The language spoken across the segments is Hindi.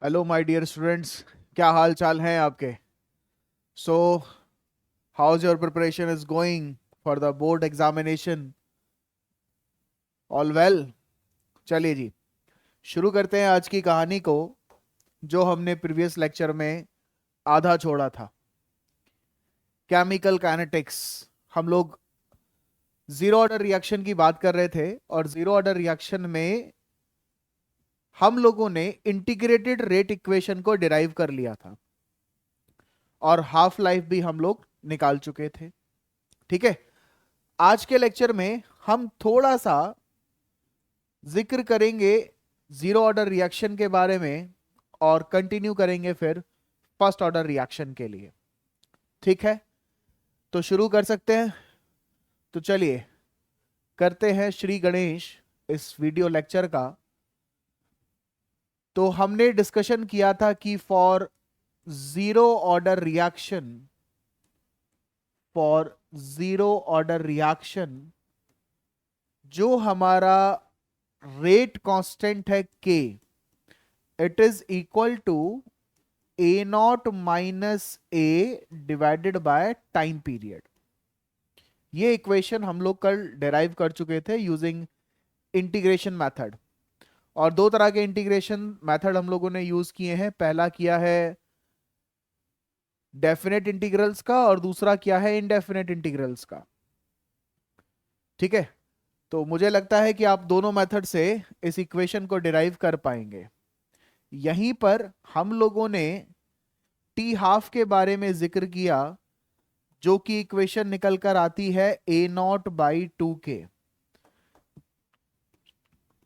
हेलो माय डियर स्टूडेंट्स, क्या हाल चाल हैं आपके। So how's your preparation is going for the board examination. All well. चलिए जी, शुरू करते हैं आज की कहानी को, जो हमने प्रीवियस लेक्चर में आधा छोड़ा था। Chemical kinetics. हम लोग जीरो ऑर्डर रिएक्शन की बात कर रहे थे, और जीरो ऑर्डर रिएक्शन में हम लोगों ने इंटीग्रेटेड रेट इक्वेशन को डिराइव कर लिया था, और हाफ लाइफ भी हम लोग निकाल चुके थे। ठीक है। आज के लेक्चर में हम थोड़ा सा जिक्र करेंगे जीरो ऑर्डर रिएक्शन के बारे में, और कंटिन्यू करेंगे फिर फर्स्ट ऑर्डर रिएक्शन के लिए। ठीक है, तो शुरू कर सकते हैं। तो चलिए करते हैं श्री गणेश इस वीडियो लेक्चर का। तो हमने डिस्कशन किया था कि फॉर जीरो ऑर्डर रिएक्शन जो हमारा रेट कांस्टेंट है k, it is equal to a naught minus a divided by time period. ये इक्वेशन हम लोग कल डेराइव कर चुके थे यूजिंग इंटीग्रेशन मेथड। और दो तरह के इंटीग्रेशन मेथड हम लोगों ने यूज किए हैं। पहला किया है डेफिनेट इंटीग्रल्स का, और दूसरा किया है इनडेफिनेट इंटीग्रल्स का। ठीक है, तो मुझे लगता है कि आप दोनों मेथड से इस इक्वेशन को डिराइव कर पाएंगे। यहीं पर हम लोगों ने टी हाफ के बारे में जिक्र किया, जो कि इक्वेशन निकल कर आती है ए नॉट बाई टू के।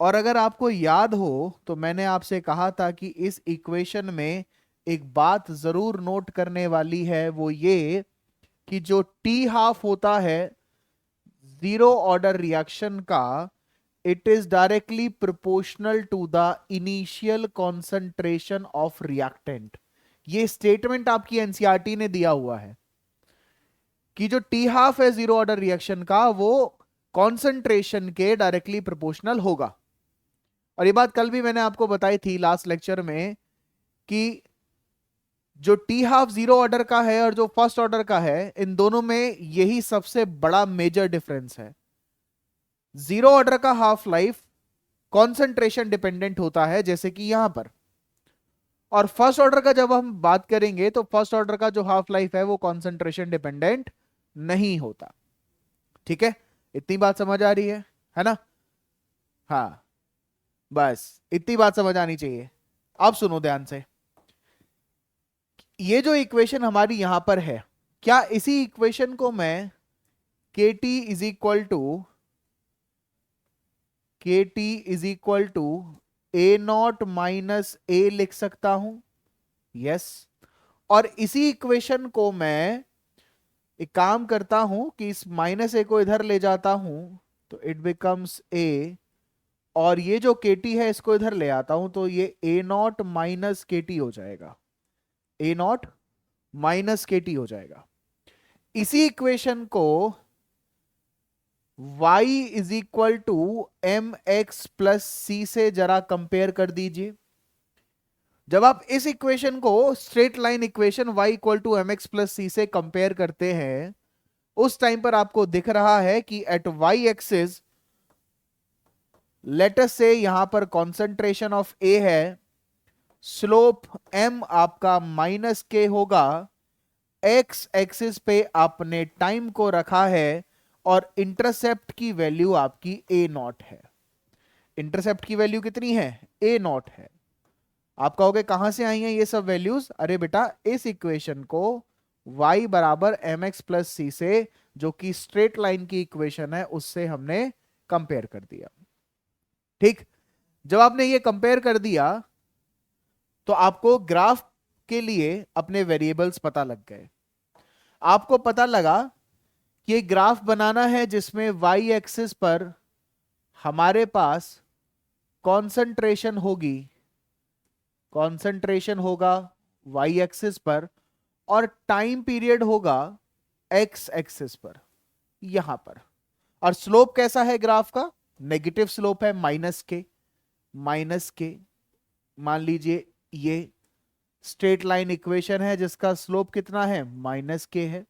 और अगर आपको याद हो तो मैंने आपसे कहा था कि इस इक्वेशन में एक बात जरूर नोट करने वाली है, वो ये कि जो टी हाफ होता है जीरो ऑर्डर रिएक्शन का, it is directly proportional to the initial concentration of reactant. ये स्टेटमेंट आपकी एनसीईआरटी ने दिया हुआ है कि जो टी हाफ है जीरो ऑर्डर रिएक्शन का, वो कॉन्सेंट्रेशन के डायरेक्टली प्रोपोर्शनल होगा। और ये बात कल भी मैंने आपको बताई थी लास्ट लेक्चर में कि जो टी हाफ जीरो ऑर्डर का है और जो फर्स्ट ऑर्डर का है, इन दोनों में यही सबसे बड़ा मेजर डिफरेंस है। जीरो ऑर्डर का हाफ लाइफ कॉन्सेंट्रेशन डिपेंडेंट होता है, जैसे कि यहां पर। और फर्स्ट ऑर्डर का जब हम बात करेंगे तो फर्स्ट ऑर्डर का जो हाफ लाइफ है वो कॉन्सेंट्रेशन डिपेंडेंट नहीं होता। ठीक है, इतनी बात समझ आ रही है ना। हाँ, बस इतनी बात समझ आनी चाहिए। अब सुनो ध्यान से, ये जो इक्वेशन हमारी यहां पर है, क्या इसी इक्वेशन को मैं k t is equal to a naught minus a लिख सकता हूं? यस। और इसी इक्वेशन को मैं एक काम करता हूं कि इस माइनस ए को इधर ले जाता हूं, तो इट बिकम्स ए। और ये जो के टी है इसको इधर ले आता हूं, तो ये a naught minus k t हो जाएगा। A naught minus k t हो जाएगा। इसी इक्वेशन को y is equal to m x plus c से जरा कंपेयर कर दीजिए। जब आप इस इक्वेशन को straight line equation y equal to m x plus c से कंपेयर करते हैं, उस टाइम पर आपको दिख रहा है कि eight y axis, let's say यहां पर कॉन्सेंट्रेशन ऑफ a है, स्लोप m आपका माइनस के होगा, x एक्सिस पे आपने टाइम को रखा है, और इंटरसेप्ट की वैल्यू आपकी a नॉट है। इंटरसेप्ट की वैल्यू कितनी है? a नॉट है। आप कहोगे कहां से आई हैं ये सब वैल्यूज? अरे बेटा, इस इक्वेशन को y बराबर एम एक्स प्लस सी से, जो कि स्ट्रेट लाइन की इक्वेशन है, उससे हमने कंपेयर कर दिया। ठीक, जब आपने ये कंपेयर कर दिया तो आपको ग्राफ के लिए अपने वेरिएबल्स पता लग गए। आपको पता लगा कि एक ग्राफ बनाना है जिसमें y एक्सिस पर हमारे पास कॉन्सेंट्रेशन होगा y एक्सिस पर, और टाइम पीरियड होगा x एक्सिस पर, यहां पर। और स्लोप कैसा है ग्राफ का? नेगेटिव स्लोप है, माइनस के मान लीजिए ये स्ट्रेट लाइन इक्वेशन है जिसका स्लोप कितना है -k है।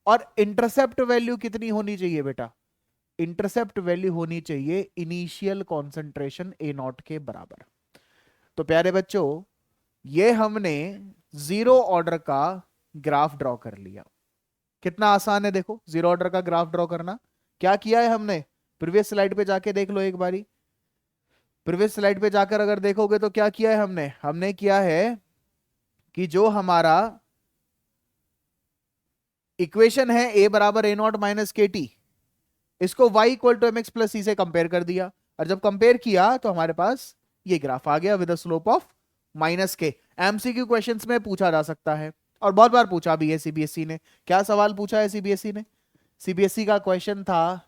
और इंटरसेप्ट वैल्यू कितनी होनी चाहिए बेटा? इंटरसेप्ट वैल्यू होनी चाहिए इनिशियल कॉन्सेंट्रेशन A0 के बराबर। तो प्यारे बच्चों, ये हमने जीरो ऑर्डर का ग्राफ ड्रॉ कर लिया। कितना आसान है देखो जीरो ऑर्डर का ग्राफ ड्रॉ करना। क्या किया है हमने? प्रीवियस स्लाइड पे जाके देख लो एक बारी। प्रीवियस स्लाइड पे जाकर अगर देखोगे तो क्या किया है हमने? हमने किया है कि जो हमारा इक्वेशन है a बराबर A0 माइनस KT, इसको y equal to mx plus c से कंपेयर कर दिया। और जब कंपेयर किया तो हमारे पास ये ग्राफ आ गया with slope of -k। MCQ questions में पूछा जा सकता है और बहुत बार पूछा भी है सीबीएसई ने। क्या सवाल पूछा है सीबीएसई ने? सीबीएसई का क्वेश्चन था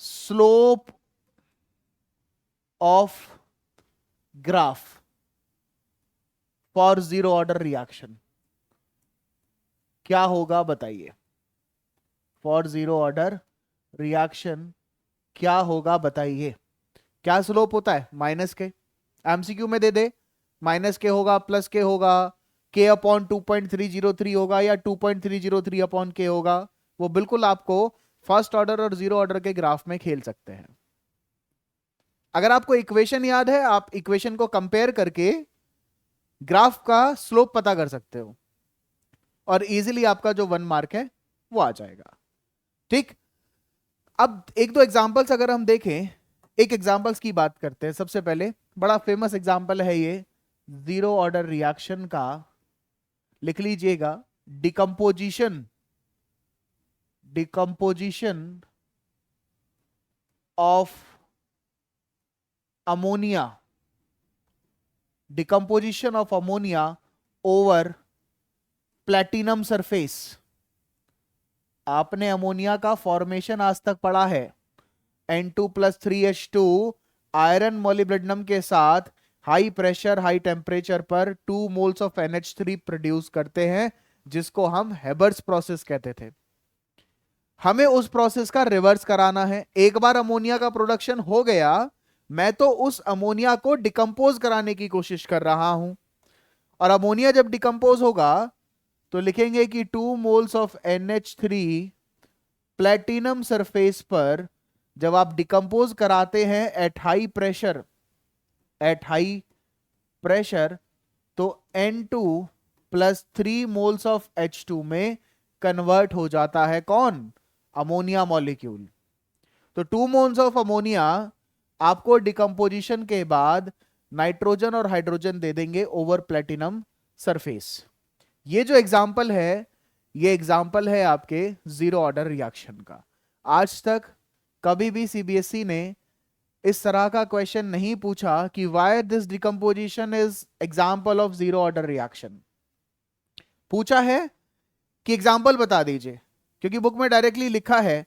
slope of graph for zero order reaction क्या होगा बताइए। फॉर जीरो ऑर्डर रिएक्शन क्या होगा बताइए। क्या स्लोप होता है? -k। एमसीक्यू में दे दे -k होगा, +k होगा, k अपॉन 2.303 होगा या 2.303 अपॉन k होगा। वो बिल्कुल आपको फर्स्ट ऑर्डर और जीरो ऑर्डर के ग्राफ में खेल सकते हैं। अगर आपको इक्वेशन याद है, आप इक्वेशन को कंपेयर करके ग्राफ का स्लोप पता कर सकते हो और इजीली आपका जो 1 मार्क है वो आ जाएगा। ठीक, अब एक दो एग्जांपल्स अगर हम देखें, एक एग्जांपल्स की बात करते हैं। सबसे पहले बड़ा फेमस एग्जांपल है ये जीरो ऑर्डर रिएक्शन का, लिख लीजिएगा, decomposition of ammonia, decomposition of ammonia over platinum surface. आपने अमोनिया का फॉर्मेशन आज तक पढ़ा है, N2+3H2 आयरन मोलिब्डेनम के साथ हाई प्रेशर हाई टेम्परेचर पर 2 मोल्स ऑफ NH3 प्रोड्यूस करते हैं, जिसको हम हेबर्स प्रोसेस कहते थे। हमें उस प्रोसेस का रिवर्स कराना है। एक बार अमोनिया का प्रोडक्शन हो गया, मैं तो उस अमोनिया को डिकम्पोज कराने की कोशिश कर रहा हूं। और अमोनिया जब डिकम्पोज होगा तो लिखेंगे कि 2 moles of NH3 platinum surface पर जब आप डिकम्पोज कराते हैं एट हाई प्रेशर, तो N2+3 मोल्स ऑफ H2 में कन्वर्ट हो जाता है कौन? Ammonia molecule. तो 2 मोल्स ऑफ अमोनिया आपको डिकम्पोजिशन के बाद नाइट्रोजन और हाइड्रोजन दे देंगे ओवर प्लैटिनम सरफेस। ये जो एग्जाम्पल है, ये एग्जाम्पल है आपके जीरो ऑर्डर रिएक्शन का। आज तक कभी भी सीबीएसई ने इस तरह का क्वेश्चन नहीं पूछा कि why this decomposition is example of zero order reaction. पूछा है कि एग्जाम्पल बता दीजिए, क्योंकि बुक में डायरेक्टली लिखा है,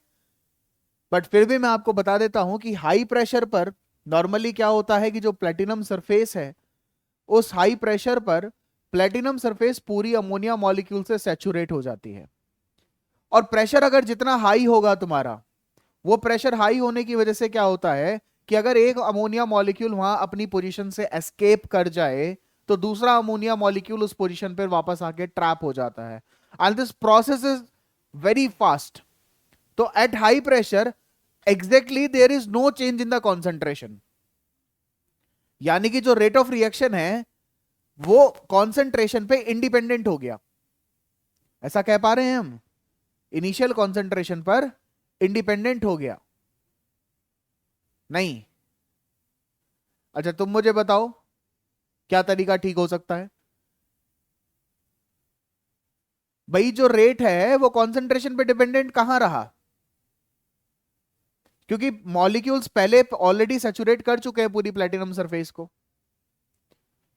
बट फिर भी मैं आपको बता देता हूं कि हाई प्रेशर पर नॉर्मली क्या होता है कि जो प्लैटिनम सरफेस है, उस हाई प्रेशर पर प्लैटिनम सरफेस पूरी अमोनिया मॉलिक्यूल से सैचुरेट हो जाती है। और प्रेशर अगर जितना हाई होगा तुम्हारा, वो प्रेशर हाई होने की वजह से क्या होता है कि अगर एक अमोनिया मॉलिक्यूल वहां अपनी पोजीशन से एस्केप कर जाए तो दूसरा अमोनिया मॉलिक्यूल उस पोजीशन पर वापस आके ट्रैप हो जाता है। And this process is very fast. तो at high pressure exactly there is no change in the concentration, यानी कि जो रेट ऑफ रिएक्शन है वो कॉन्सेंट्रेशन पे इंडिपेंडेंट हो गया। ऐसा कह पा रहे हैं हम? इनिशियल कॉन्सेंट्रेशन पर इंडिपेंडेंट हो गया? नहीं। अच्छा, तुम मुझे बताओ क्या तरीका ठीक हो सकता है? भाई जो रेट है वो कॉन्सेंट्रेशन पे डिपेंडेंट कहां रहा? क्योंकि मॉलिक्यूल्स पहले ऑलरेडी सैचुरेट कर चुके हैं पूरी प्लैटिनम सरफेस को।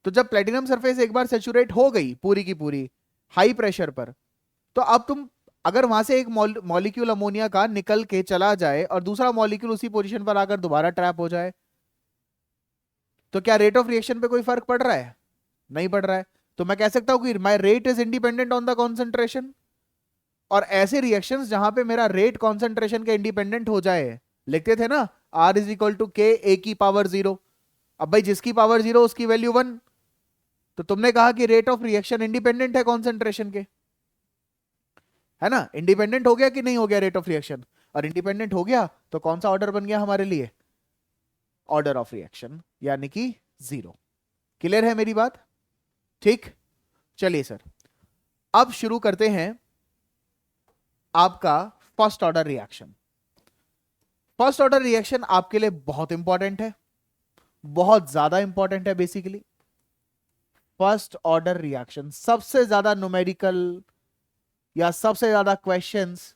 तो जब प्लैटिनम सरफेस एक बार सैचुरेट हो गई पूरी की पूरी हाई प्रेशर पर, तो अब तुम अगर वहां से एक मॉलिक्यूल अमोनिया का निकल के चला जाए और दूसरा मॉलिक्यूल उसी पोजीशन पर आकर दोबारा ट्रैप हो जाए, तो क्या रेट ऑफ रिएक्शन पे कोई फर्क पड़ रहा है? नहीं पड़ रहा है। तो मैं कह सकता हूं कि my rate is independent on the concentration. और ऐसे रिएक्शंस जहां पे मेरा रेट कॉन्सेंट्रेशन के इंडिपेंडेंट हो जाए, लिखते थे ना R = K A⁴, अब भाई जिसकी पावर 0 उसकी वैल्यू 1, तो तुमने कहा कि रेट ऑफ रिएक्शन इंडिपेंडेंट है कॉन्सेंट्रेशन के, है ना? इंडिपेंडेंट हो गया कि नहीं हो गया रेट ऑफ रिएक्शन? और इंडिपेंडेंट हो गया तो कौन सा ऑर्डर बन गया हमारे लिए? ऑर्डर ऑफ रिएक्शन, यानी कि 0। क्लियर है मेरी बात? ठीक, चलिए सर, अब शुरू करते हैं आपका first order reaction. First order reaction आपके लिए बहुत इंपॉर्टेंट है, बहुत ज्यादा इंपॉर्टेंट है बेसिकली। फर्स्ट ऑर्डर रिएक्शन, सबसे ज्यादा न्यूमेरिकल या सबसे ज्यादा क्वेश्चंस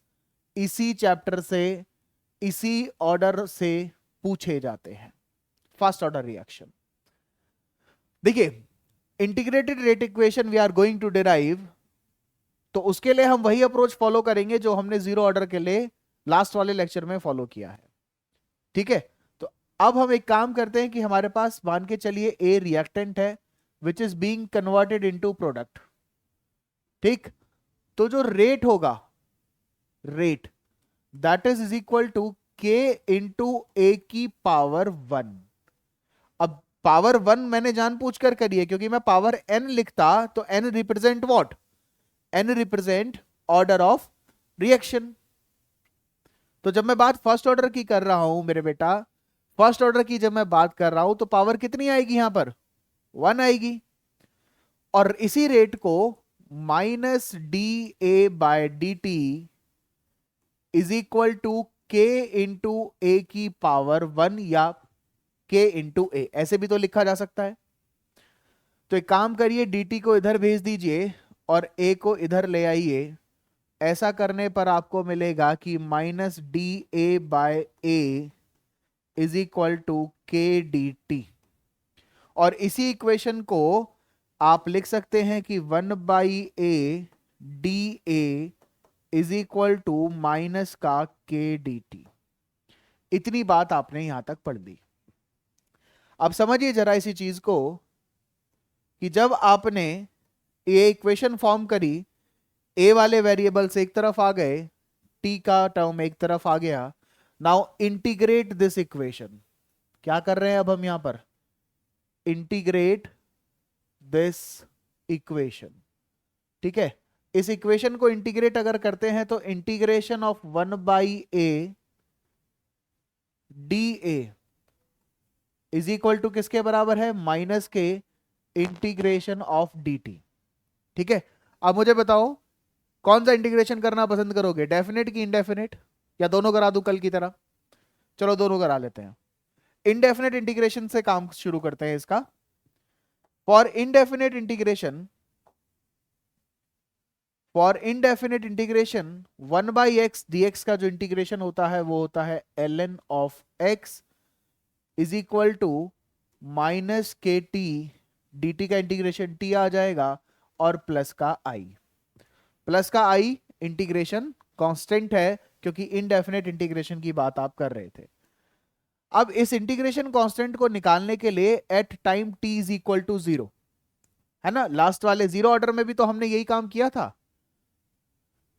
इसी चैप्टर से, इसी ऑर्डर से पूछे जाते हैं। फर्स्ट ऑर्डर रिएक्शन देखिए, integrated rate equation we are going to derive, तो उसके लिए हम वही अप्रोच फॉलो करेंगे जो हमने जीरो ऑर्डर के लिए लास्ट वाले लेक्चर में फॉलो किया है। ठीक है, तो अब हम एक काम करते हैं कि हमारे पास मान के चलिए ए रिएक्टेंट है which is being converted into product. ठीक, तो जो रेट होगा, rate that is equal to k into a की पावर 1। अब पावर 1 मैंने जानबूझकर करी है क्योंकि मैं पावर n लिखता तो n represent what? n represent order of reaction. तो जब मैं बात फर्स्ट ऑर्डर की कर रहा हूं मेरे बेटा, फर्स्ट ऑर्डर की जब मैं बात कर रहा हूं तो पावर कितनी आएगी? यहां पर 1 आएगी। और इसी रेट को minus d a by d t is equal to k into a की पावर 1 या के इंटू ए, ऐसे भी तो लिखा जा सकता है। तो एक काम करिए, dt को इधर भेज दीजिए और a को इधर ले आइए। ऐसा करने पर आपको मिलेगा कि minus d a by a is equal to k d t. और इसी इक्वेशन को आप लिख सकते हैं कि 1 by a d a is equal to minus का के डी टी। इतनी बात आपने यहां तक पढ़ ली। अब समझिए जरा इसी चीज को कि जब आपने ये इक्वेशन फॉर्म करी, ए वाले वेरिएबल्स एक तरफ आ गए, टी का टर्म एक तरफ आ गया। Now integrate this equation. क्या कर रहे हैं अब हम यहां पर? Integrate this equation. ठीक है, इस इक्वेशन को इंटीग्रेट अगर करते हैं तो integration of 1 by a d a is equal to किसके बराबर है? Minus k integration of D T. ठीक है, अब मुझे बताओ कौन सा इंटीग्रेशन करना पसंद करोगे, डेफिनेट की इनडेफिनेट, या दोनों करा दूं कल की तरह? चलो दोनों करा लेते हैं। इनडेफिनेट इंटीग्रेशन से काम शुरू करते हैं इसका। For indefinite integration, for indefinite integration 1 by x dx का जो इंटीग्रेशन होता है वो होता है ln of x is equal to minus k t, d t का इंटीग्रेशन t आ जाएगा और प्लस का i। प्लस का i इंटीग्रेशन कांस्टेंट है क्योंकि इनडेफिनेट इंटीग्रेशन की बात आप कर रहे थे। अब इस इंटीग्रेशन कांस्टेंट को निकालने के लिए at time t is equal to 0, है ना? लास्ट वाले जीरो ऑर्डर में भी तो हमने यही काम किया था।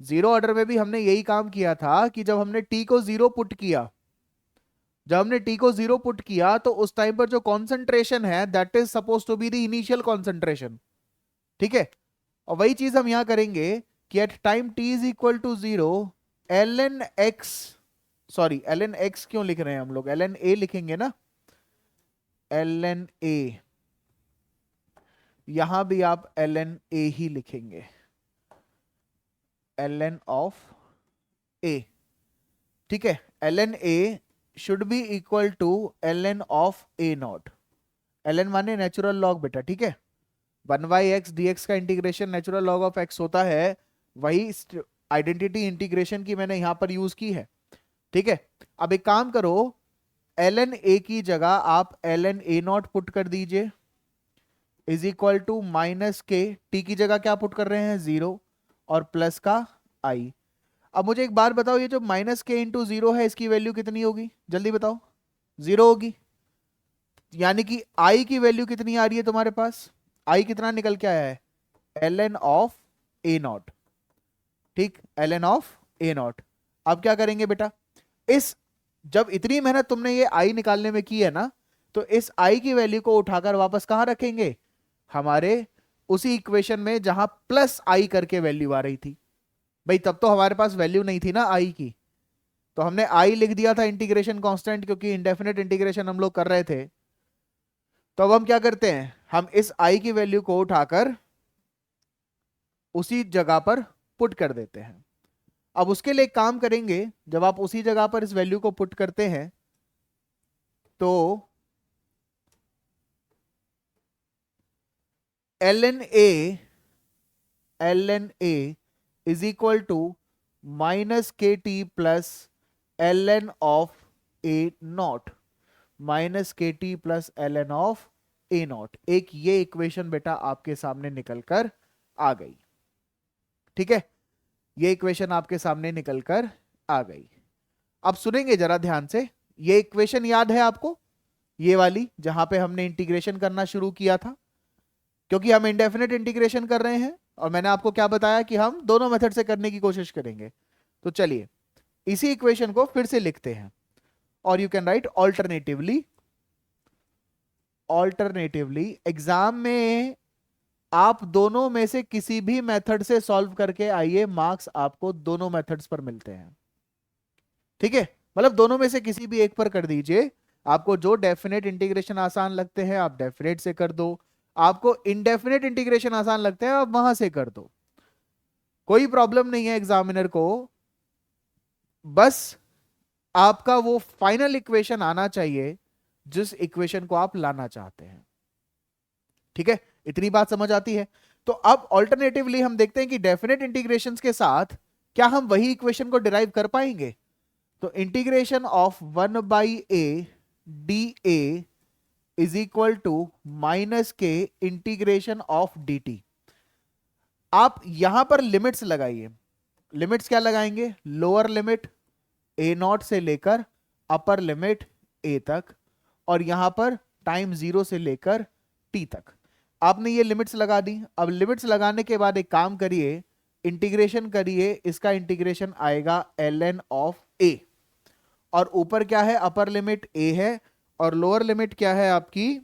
जीरो ऑर्डर में भी हमने यही काम किया था कि जब हमने t को 0 पुट किया, जब हमने t को 0 पुट किया तो उस टाइम पर जो कॉन्सेंट्रेशन है that is suppose to be the initial concentration. ठीक है, और वही चीज हम यहां करेंगे कि at time t is equal to 0 ln x, sorry ln x क्यों लिख रहे हैं हम लोग? ln a लिखेंगे ना, ln a, यहां भी आप ln a ही लिखेंगे, ln ऑफ a। ठीक है, ln a should be equal to ln of a naught. ln माने नेचुरल लॉग बेटा, ठीक है? 1 बाई एक्स dx का integration natural log of x होता है, वही आइडेंटिटी इंटीग्रेशन की मैंने यहां पर यूज की है। ठीक है, अब एक काम करो, ln a की जगह आप ln a नॉट पुट कर दीजिए is equal to minus k, T की जगह क्या पुट कर रहे हैं? 0 और प्लस का i। अब मुझे एक बार बताओ, ये जो माइनस के इंटू 0 है इसकी वैल्यू कितनी होगी? जल्दी बताओ। 0 होगी, यानी कि i की वैल्यू कितनी आ रही है तुम्हारे पास? i कितना निकल के आया है? ln of a not. ठीक, ln ऑफ a नॉट। अब क्या करेंगे बेटा, इस जब इतनी मेहनत तुमने ये i निकालने में की है ना, तो इस i की वैल्यू को उठाकर वापस कहां रखेंगे, हमारे उसी इक्वेशन में जहां प्लस i करके वैल्यू आ रही थी। भाई तब तो हमारे पास वैल्यू नहीं थी ना i की, तो हमने i लिख दिया था इंटीग्रेशन कांस्टेंट, क्योंकि इंडेफिनेट इंटीग्रेशन हम लोग कर रहे थे। तो अब हम क्या करते हैं, हम इस i की वैल्यू को उठाकर उसी जगह पर पुट कर देते हैं। अब उसके लिए एक काम करेंगे, जब आप उसी जगह पर इस वैल्यू को पुट करते हैं तो ln a is equal to minus k t plus ln of a naught, minus k t plus ln of a naught. एक ये इक्वेशन बेटा आपके सामने निकल कर आ गई। ठीक है, ये इक्वेशन आपके सामने निकल कर आ गई। अब सुनेंगे जरा ध्यान से, ये इक्वेशन याद है आपको, ये वाली जहां पे हमने इंटीग्रेशन करना शुरू किया था, क्योंकि हम इंडेफिनेट इंटीग्रेशन कर रहे हैं और मैंने आपको क्या बताया कि हम दोनों मेथड से करने की कोशिश करेंगे। तो चलिए इसी इक्वेशन को फिर से लिखते हैं, और you can write alternatively. Alternatively exam में आप दोनों में से किसी भी मेथड से सॉल्व करके आइए, मार्क्स आपको दोनों मेथड्स पर मिलते हैं। ठीक है, मतलब दोनों में से किसी भी एक पर कर दीजिए। आपको जो डेफिनेट इंटीग्रेशन आसान लगते हैं आप डेफिनेट से कर दो, आपको इनडेफिनेट इंटीग्रेशन आसान लगते हैं आप वहां से कर दो, कोई प्रॉब्लम नहीं है एग्जामिनर को। बस आपका वो फाइनल इक्वेशन आना चाहिए जिस इक्वेशन को आप लाना चाहते हैं। ठीक है, इतनी बात समझ आती है। तो अब ऑल्टरनेटिवली हम देखते हैं कि डेफिनेट इंटीग्रेशंस के साथ क्या हम वही इक्वेशन को डिराइव कर पाएंगे। तो integration of 1/a dA is equal to minus k integration of dt। आप यहां पर लिमिट्स लगाइए। लिमिट्स क्या लगाएंगे, लोअर लिमिट a नॉट से लेकर अपर लिमिट a तक, और यहां पर टाइम 0 से लेकर t तक। आपने ये लिमिट्स लगा दी। अब लिमिट्स लगाने के बाद एक काम करिए, इंटीग्रेशन करिए, इसका इंटीग्रेशन आएगा ln ऑफ a, और ऊपर क्या है, अपर लिमिट a है, और लोअर लिमिट क्या है आपकी,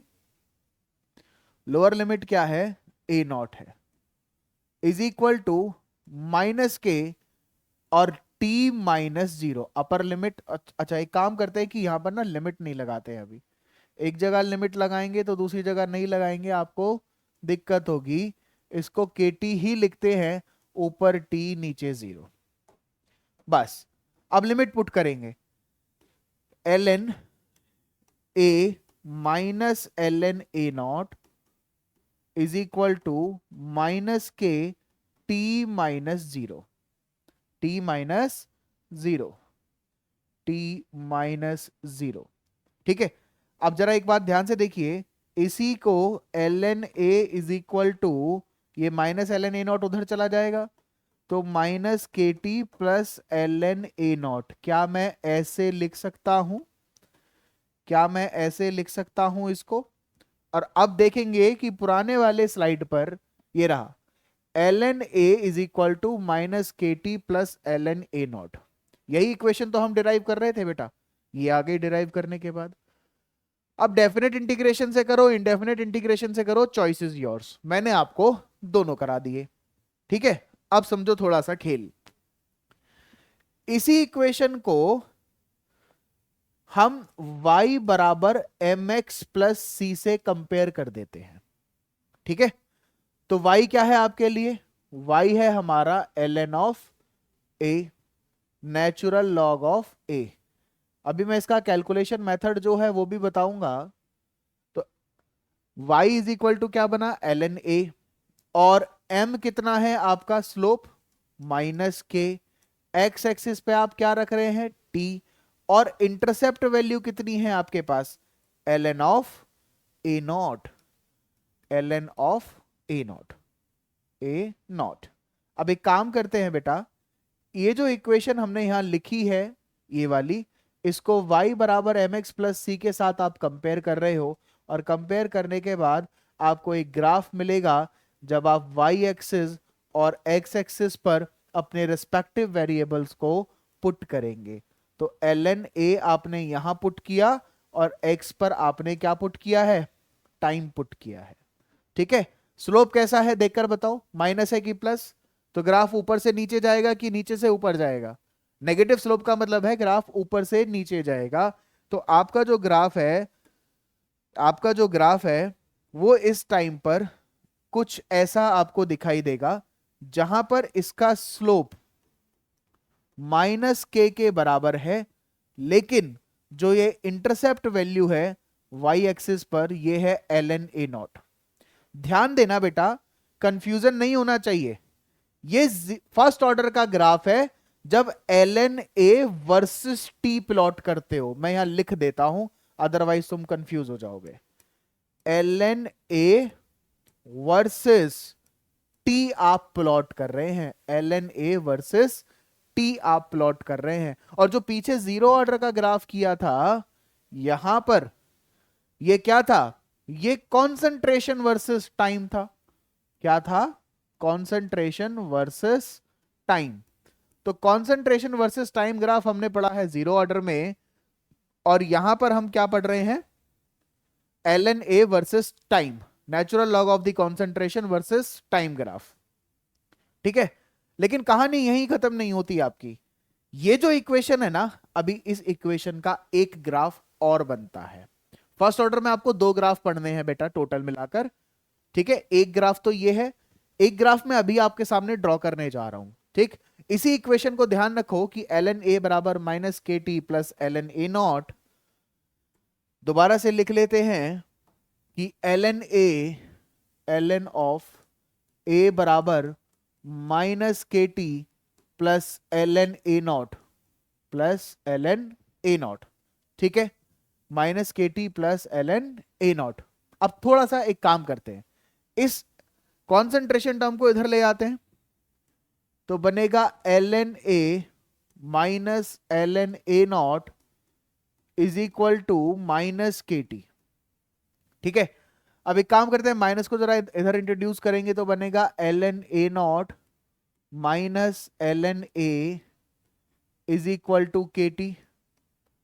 लोअर लिमिट क्या है, a नॉट है, इज इक्वल टू माइनस के और t माइनस 0 अपर लिमिट। अच्छा एक काम करते हैं कि यहां पर ना लिमिट नहीं लगाते हैं अभी, एक जगह लिमिट लगाएंगे तो दूसरी जगह नहीं लगाएंगे, आपको दिक्कत होगी। इसको kt ही लिखते हैं, ऊपर t नीचे 0। बस अब लिमिट पुट करेंगे, ln a minus ln a naught is equal to minus k t minus 0, t minus 0, t minus 0। ठीक है, अब जरा एक बात ध्यान से देखिए, इसी को ln a is equal to, ये माइनस ln a नॉट उधर चला जाएगा, तो minus k t plus ln a naught. क्या मैं ऐसे लिख सकता हूं, क्या मैं ऐसे लिख सकता हूं इसको। और अब देखेंगे कि पुराने वाले स्लाइड पर ये रहा, ln a is equal to minus k t plus ln a naught. यही इक्वेशन तो हम डिराइव कर रहे थे बेटा, ये आगे डिराइव करने के बाद अब डेफिनेट इंटीग्रेशन से करो, इंडेफिनेट इंटीग्रेशन से करो, चॉइस इज योर्स। मैंने आपको दोनों करा दिए। ठीक है, अब समझो थोड़ा सा खेल। इसी इक्वेशन को हम y बराबर mx प्लस सी से कंपेयर कर देते हैं। ठीक है, तो y क्या है आपके लिए, y है हमारा ln of a, natural log of a। अभी मैं इसका कैलकुलेशन मेथड जो है वो भी बताऊंगा। तो y इज इक्वल टू क्या बना, ln a, और m कितना है आपका स्लोप, माइनस के, x एक्सिस पे आप क्या रख रहे हैं, t, और इंटरसेप्ट वैल्यू कितनी है आपके पास, ln of a naught, ln of a not, a not. अब एक काम करते हैं बेटा, ये जो इक्वेशन हमने यहां लिखी है ये वाली, इसको y बराबर mx प्लस सी के साथ आप कंपेयर कर रहे हो, और कंपेयर करने के बाद आपको एक ग्राफ मिलेगा जब आप y एक्सिस और x एक्सिस पर अपने रिस्पेक्टिव वेरिएबल्स को पुट करेंगे। तो ln a आपने यहां पुट किया और x पर आपने क्या पुट किया है, टाइम पुट किया है। ठीक है, स्लोप कैसा है देखकर बताओ, माइनस है कि प्लस? तो ग्राफ ऊपर से नीचे जाएगा कि नीचे से ऊपर जाएगा? नेगेटिव स्लोप का मतलब है ग्राफ ऊपर से नीचे जाएगा। तो आपका जो ग्राफ है वो इस टाइम पर कुछ ऐसा आपको दिखाई देगा जहां पर इसका स्लोप माइनस के बराबर है, लेकिन जो ये इंटरसेप्ट वैल्यू है वाई एक्सिस पर ये है ln a नॉट। ध्यान देना बेटा, कंफ्यूजन नहीं होना चाहिए। ये फर्स्ट ऑर्डर का ग्राफ है जब ln a versus t plot करते हो। मैं यहां लिख देता हूं, अदरवाइज तुम कंफ्यूज हो जाओगे। ln a वर्सेस टी आप प्लॉट कर रहे हैं, ln a वर्सेस टी आप प्लॉट कर रहे हैं। और जो पीछे जीरो ऑर्डर का ग्राफ किया था, यहां पर ये क्या था, ये कॉन्सेंट्रेशन वर्सेस टाइम था। क्या था, कॉन्सेंट्रेशन वर्सेस टाइम। तो कॉन्सेंट्रेशन वर्सेस टाइम ग्राफ हमने पढ़ा है जीरो ऑर्डर में, और यहां पर हम क्या पढ़ रहे हैं, ln a versus time, natural log of the concentration versus time graph. ठीक है, लेकिन कहानी यहीं खत्म नहीं होती आपकी। ये जो इक्वेशन है ना, अभी इस इक्वेशन का एक ग्राफ और बनता है। फर्स्ट ऑर्डर में आपको दो ग्राफ पढ़ने हैं बेटा टोटल मिलाकर। ठीक है, एक ग्राफ तो ये है, एक ग्राफ में अभी आपके सामने ड्रॉ करने जा रहा हूं। ठीक, इसी इक्वेशन को ध्यान रखो कि ln a बराबर minus k t plus ln a not. दोबारा से लिख लेते हैं कि ln ऑफ a बराबर minus k t plus ln a not plus ln a not. ठीक है, minus k t plus ln a not. अब थोड़ा सा एक काम करते हैं, इस कॉन्सेंट्रेशन टर्म को इधर ले आते हैं, तो बनेगा ln a minus ln a naught is equal to minus k t. ठीक है, अब एक काम करते हैं, माइनस को जरा इधर इंट्रोड्यूस करेंगे तो बनेगा ln a naught minus ln a is equal to k t.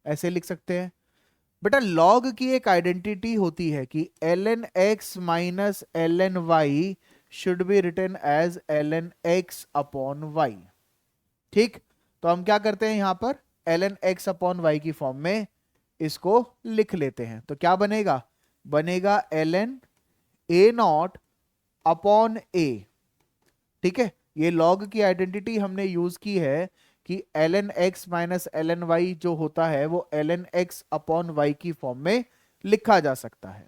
ऐसे लिख सकते हैं बेटा। लॉग की एक आइडेंटिटी होती है कि ln x minus ln y should be written as ln x upon y। ठीक, तो हम क्या करते हैं यहां पर ln x अपॉन y की फॉर्म में इसको लिख लेते हैं। तो क्या बनेगा, बनेगा ln a not upon a। ठीक है, ये लॉग की आइडेंटिटी हमने यूज की है कि ln x minus ln y जो होता है वो ln x अपॉन y की फॉर्म में लिखा जा सकता है।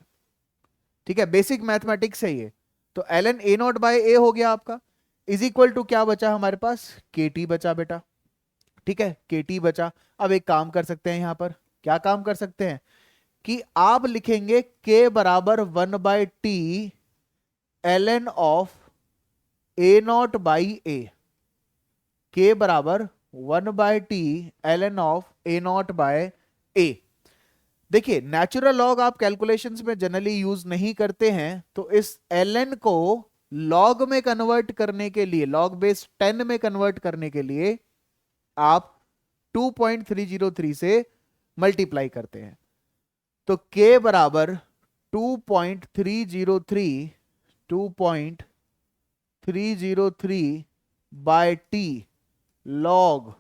ठीक है, बेसिक मैथमेटिक्स है ये। तो ln a naught by a हो गया आपका, इज इक्वल टू क्या बचा हमारे पास, kt बचा बेटा। ठीक है, kt बचा। अब एक काम कर सकते हैं यहां पर, क्या काम कर सकते हैं कि आप लिखेंगे k बराबर 1/t ln of a naught by a। k बराबर 1/t ln of a naught by a। देखिए, नेचुरल लॉग आप कैलकुलेशंस में जनरली यूज नहीं करते हैं, तो इस ln को लॉग में कन्वर्ट करने के लिए, लॉग बेस 10 में कन्वर्ट करने के लिए आप 2.303 से मल्टीप्लाई करते हैं। तो k बराबर 2.303 by t log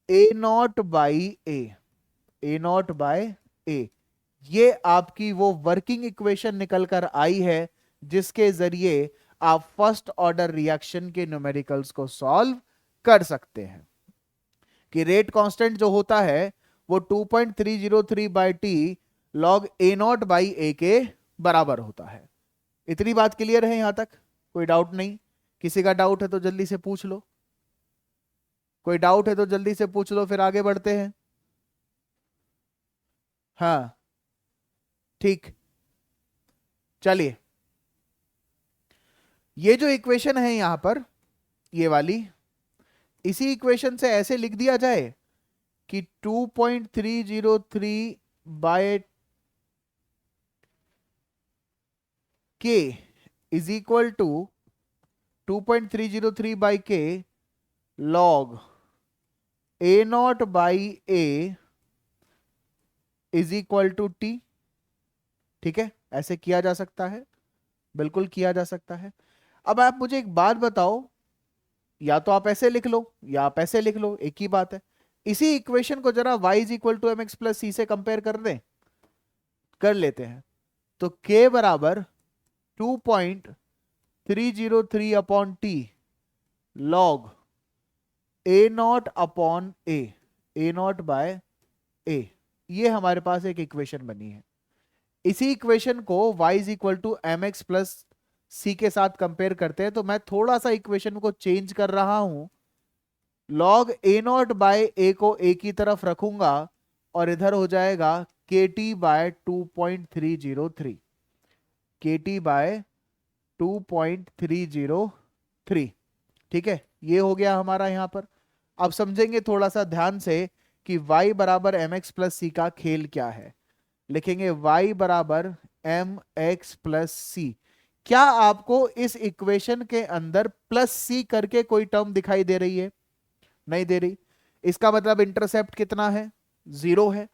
a naught by a naught by a। ये आपकी वो वर्किंग इक्वेशन निकल कर आई है जिसके जरिए आप फर्स्ट ऑर्डर रिएक्शन के न्यूमेरिकल्स को सॉल्व कर सकते हैं कि रेट कांस्टेंट जो होता है वो 2.303 by T log a naught by a के बराबर होता है। इतनी बात क्लियर है यहां तक, कोई डाउट नहीं? किसी का डाउट है तो जल्दी से पूछ लो, कोई डाउट है तो जल्दी से पूछ लो, फिर आगे बढ़ते हैं। हाँ, ठीक, चलिए। ये जो इक्वेशन है यहां पर, ये वाली, इसी इक्वेशन से ऐसे लिख दिया जाए कि 2.303 by k is equal to 2.303 by k log a naught by a is equal to t. ठीक है, ऐसे किया जा सकता है, बिल्कुल किया जा सकता है। अब आप मुझे एक बात बताओ, या तो आप ऐसे लिख लो या आप ऐसे लिख लो, एक ही बात है। इसी इक्वेशन को जरा y is equal to m x plus c से कंपेयर कर दें, कर लेते हैं। तो k बराबर 2.303 upon t log a naught upon a naught by a, ये हमारे पास एक इक्वेशन बनी है। इसी इक्वेशन को y is equal to m x plus c के साथ कंपेयर करते हैं, तो मैं थोड़ा सा इक्वेशन को चेंज कर रहा हूं। लॉग ए नॉट बाय ए को ए की तरफ रखूंगा और इधर हो जाएगा के टी बाय 2.303, के टी बाय 2.303। ठीक है, ये हो गया हमारा यहां पर। अब समझेंगे थोड़ा सा ध्यान से कि y बराबर एम एक्स प्लस सी का खेल क्या है। लिखेंगे y बराबर एम एक्स प्लस सी। क्या आपको इस इक्वेशन के अंदर प्लस सी करके कोई टर्म दिखाई दे रही है? नहीं दे रही। इसका मतलब इंटरसेप्ट कितना है? 0 है।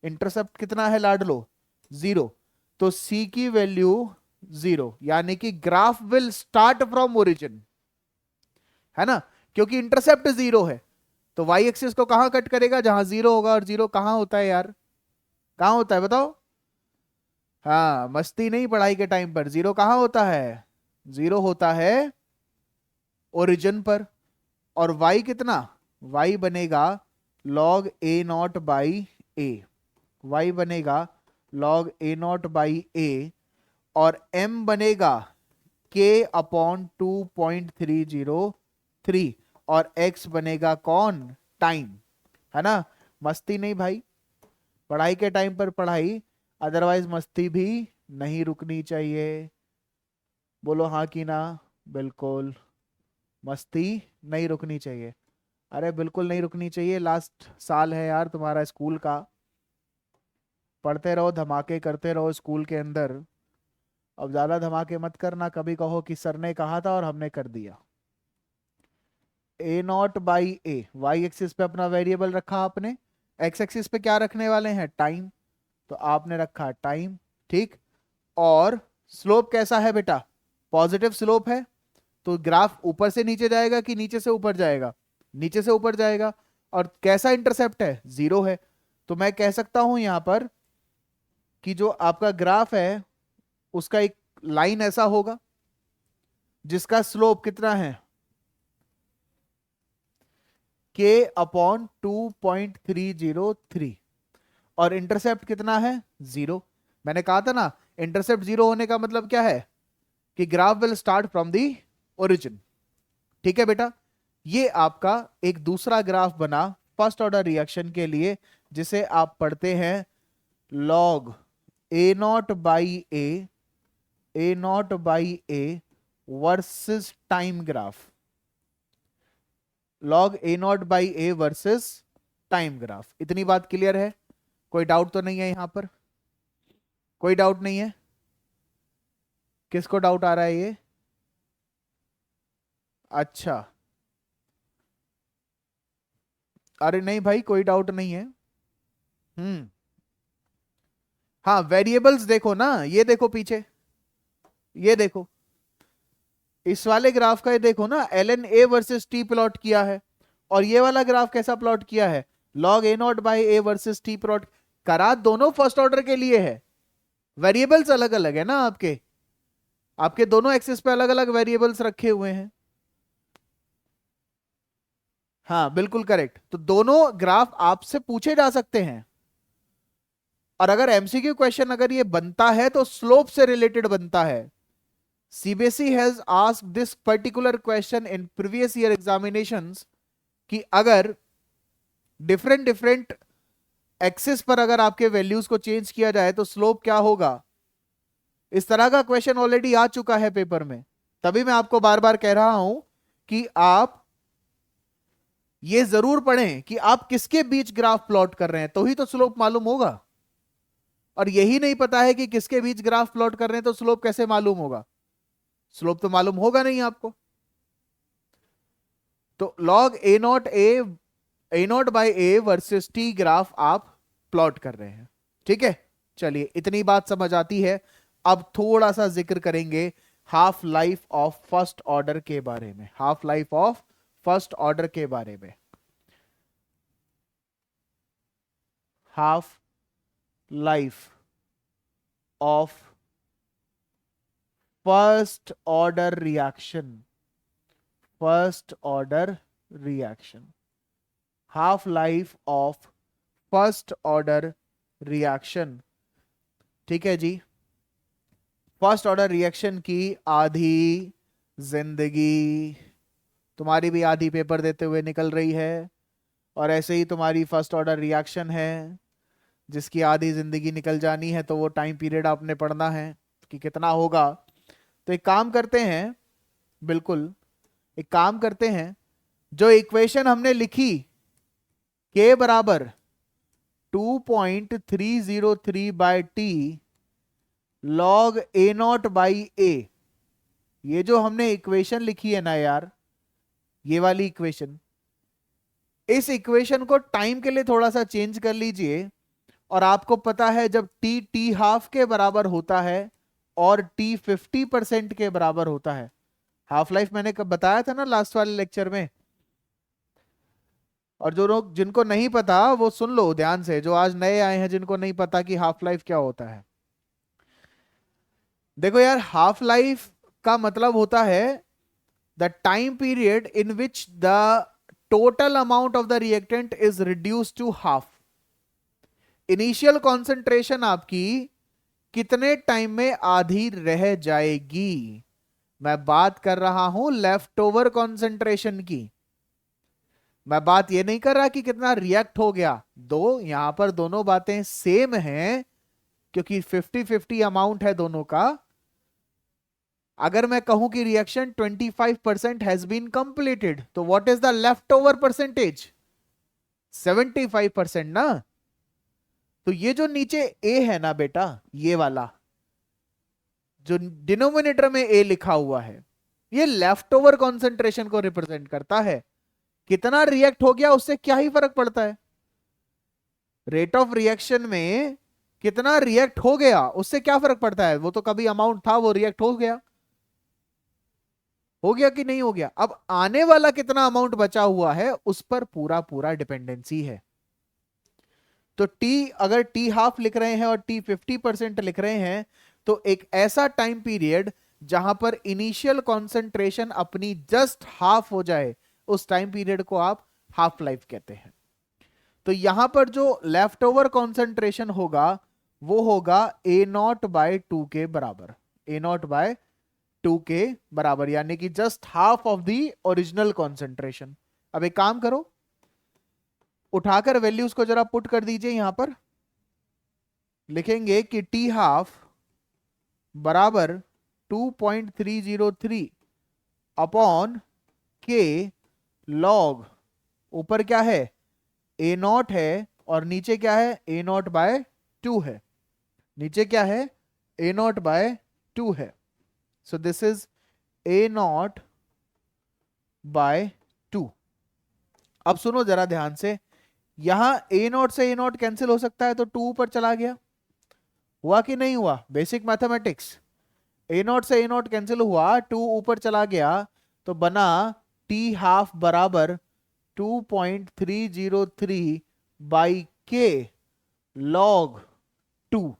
इंटरसेप्ट कितना है लाडलो? 0। तो सी की वैल्यू 0, यानी कि graph will start from origin, है ना, क्योंकि इंटरसेप्ट 0 है। तो वाई एक्सिस को कहां कट करेगा? जहां 0 होगा। और 0 कहां होता है यार? कहां होता है बताओ? हाँ, मस्ती नहीं पढ़ाई के टाइम पर। 0 कहां होता है? 0 होता है ओरिजिन पर। और y कितना? y बनेगा log a naught by A, y बनेगा log a नॉट बाई ए, और m बनेगा k अपॉन 2.303, और x बनेगा कौन? टाइम, है ना। मस्ती नहीं भाई, पढ़ाई के टाइम पर पढ़ाई, अदरवाइज मस्ती भी नहीं रुकनी चाहिए। बोलो हाँ कि ना? बिल्कुल मस्ती नहीं रुकनी चाहिए। अरे बिल्कुल नहीं रुकनी चाहिए, लास्ट साल है यार तुम्हारा स्कूल का। पढ़ते रहो, धमाके करते रहो स्कूल के अंदर। अब ज्यादा धमाके मत करना, कभी कहो कि सर ने कहा था और हमने कर दिया। A naught by a, y axis पे अपना वेरिएबल रखा आपने, एक्स एक्सिस पे क्या रखने वाले हैं? टाइम। तो आपने रखा टाइम, ठीक। और स्लोप कैसा है बेटा? पॉजिटिव स्लोप है। तो ग्राफ ऊपर से नीचे जाएगा कि नीचे से ऊपर जाएगा? नीचे से ऊपर जाएगा। और कैसा इंटरसेप्ट है? 0 है। तो मैं कह सकता हूं यहां पर कि जो आपका ग्राफ है उसका एक लाइन ऐसा होगा जिसका स्लोप कितना है? k अपॉन 2.303, और इंटरसेप्ट कितना है? 0। मैंने कहा था ना, इंटरसेप्ट 0 होने का मतलब क्या है? कि graph will start from the origin. ठीक है बेटा, ये आपका एक दूसरा ग्राफ बना फर्स्ट ऑर्डर रिएक्शन के लिए, जिसे आप पढ़ते हैं log a naught by A versus time graph. Log a naught by A versus time graph. इतनी बात क्लियर है? कोई डाउट तो नहीं है यहां पर? कोई डाउट नहीं है? किसको डाउट आ रहा है ये? अच्छा, अरे नहीं भाई, कोई डाउट नहीं है। हाँ, वेरिएबल्स देखो ना, ये देखो पीछे, ये देखो इस वाले ग्राफ का, ये देखो ना, l n a versus t plot किया है। और ये वाला ग्राफ कैसा प्लॉट किया है? Log a naught by A versus t plot करा। दोनों फर्स्ट ऑर्डर के लिए है, वेरिएबल्स अलग अलग है ना आपके। आपके दोनों एक्सिस पे अलग अलग वेरिएबल्स रखे हुए हैं। हाँ बिल्कुल करेक्ट। तो दोनों ग्राफ आपसे पूछे जा सकते हैं। और अगर एमसीक्यू क्वेश्चन अगर ये बनता है तो स्लोप से रिलेटेड बनता है। CBSE has asked this particular question in previous year examinations, कि अगर डिफरेंट डिफरेंट एक्सिस पर अगर आपके वैल्यूज को चेंज किया जाए तो स्लोप क्या होगा। इस तरह का क्वेश्चन ऑलरेडी आ चुका है पेपर में। तभी मैं आपको बार बार कह रहा हूं कि आप ये जरूर पढ़ें कि आप किसके बीच ग्राफ प्लॉट कर रहे हैं, तो ही तो स्लोप मालूम होगा। और यही नहीं पता है कि किसके बीच ग्राफ प्लॉट कर रहे हैं, तो स्लोप कैसे मालूम होगा? स्लोप तो मालूम होगा नहीं आपको। तो log a naught by A versus T graph आप प्लॉट कर रहे हैं। ठीक है, चलिए इतनी बात समझ आती है। अब थोड़ा सा जिक्र करेंगे half life of first order के बारे में, half life of first order के बारे में। Half life of first order reaction, first order reaction, half life of first order reaction. ठीक है जी, फर्स्ट ऑर्डर रिएक्शन की आधी जिंदगी, तुम्हारी भी आधी पेपर देते हुए निकल रही है, और ऐसे ही तुम्हारी फर्स्ट ऑर्डर रिएक्शन है जिसकी आधी जिंदगी निकल जानी है, तो वो टाइम पीरियड आपने पढ़ना है कि कितना होगा। तो एक काम करते हैं, बिल्कुल एक काम करते हैं, जो इक्वेशन हमने लिखी के बराबर 2.303 by t log a naught by a, ये जो हमने इक्वेशन लिखी है ना यार, ये वाली इक्वेशन, इस इक्वेशन को टाइम के लिए थोड़ा सा चेंज कर लीजिए। और आपको पता है जब टी हाफ के बराबर होता है और टी 50% के बराबर होता है, हाफ लाइफ मैंने कब बताया था ना लास्ट वाले लेक्चर में। और जो लोग जिनको नहीं पता वो सुन लो ध्यान से, जो आज नए आए हैं जिनको नहीं पता कि हाफ लाइफ क्या होता है। देखो यार, हाफ लाइफ का मतलब होता है the time period in which the total amount of the reactant is reduce to half. Initial concentration आपकी कितने टाइम में आधी रह जाएगी। मैं बात कर रहा हूं लेफ्ट ओवर कॉन्सेंट्रेशन की, मैं बात ये नहीं कर रहा कि कितना रिएक्ट हो गया। दो यहां पर दोनों बातें सेम हैं क्योंकि 50-50 अमाउंट है दोनों का। अगर मैं कहूं कि रिएक्शन 25% हैज बीन कंप्लीटेड, तो what is the left over percentage? 75% ना। तो ये जो नीचे ए है ना बेटा, ये वाला जो डिनोमिनेटर में ए लिखा हुआ है, ये लेफ्ट ओवर कॉन्सेंट्रेशन को रिप्रेजेंट करता है। कितना रिएक्ट हो गया उससे क्या ही फर्क पड़ता है। रेट ऑफ रिएक्शन में कितना रिएक्ट हो गया उससे क्या फर्क पड़ता है, वो तो कभी अमाउंट था, वो रिएक्ट हो गया कि नहीं हो गया। अब आने वाला कितना अमाउंट बचा हुआ है उस पर पूरा पूरा डिपेंडेंसी है। तो टी, अगर टी हाफ लिख रहे हैं और टी 50% लिख रहे हैं, तो एक ऐसा टाइम पीरियड जहां पर इनिशियल कॉन्सेंट्रेशन अपनी जस्ट हाफ हो जाए, उस टाइम पीरियड को आप हाफ लाइफ कहते हैं। तो यहां पर जो लेफ्ट ओवर कॉन्सेंट्रेशन होगा वो होगा ए नॉट बाय 2 के बराबर, ए नॉट बाय 2 के बराबर, यानी कि just half of the original concentration. अब एक काम करो, उठाकर वैल्यूज को जरा पुट कर दीजिए। यहां पर लिखेंगे कि टी हाफ बराबर 2.303 अपॉन के लॉग, ऊपर क्या है ए नॉट है और नीचे क्या है ए नॉट बाय 2 है, नीचे क्या है ए नॉट बाय 2 है। So this is a naught by 2। अब सुनो जरा ध्यान से, यहां ए नॉट से ए नॉट कैंसिल हो सकता है, तो 2 ऊपर चला गया, हुआ कि नहीं हुआ? बेसिक मैथमेटिक्स, ए नॉट से ए नॉट कैंसिल हुआ, 2 ऊपर चला गया, तो बना टी हाफ बराबर 2.303 बाई के लॉग 2।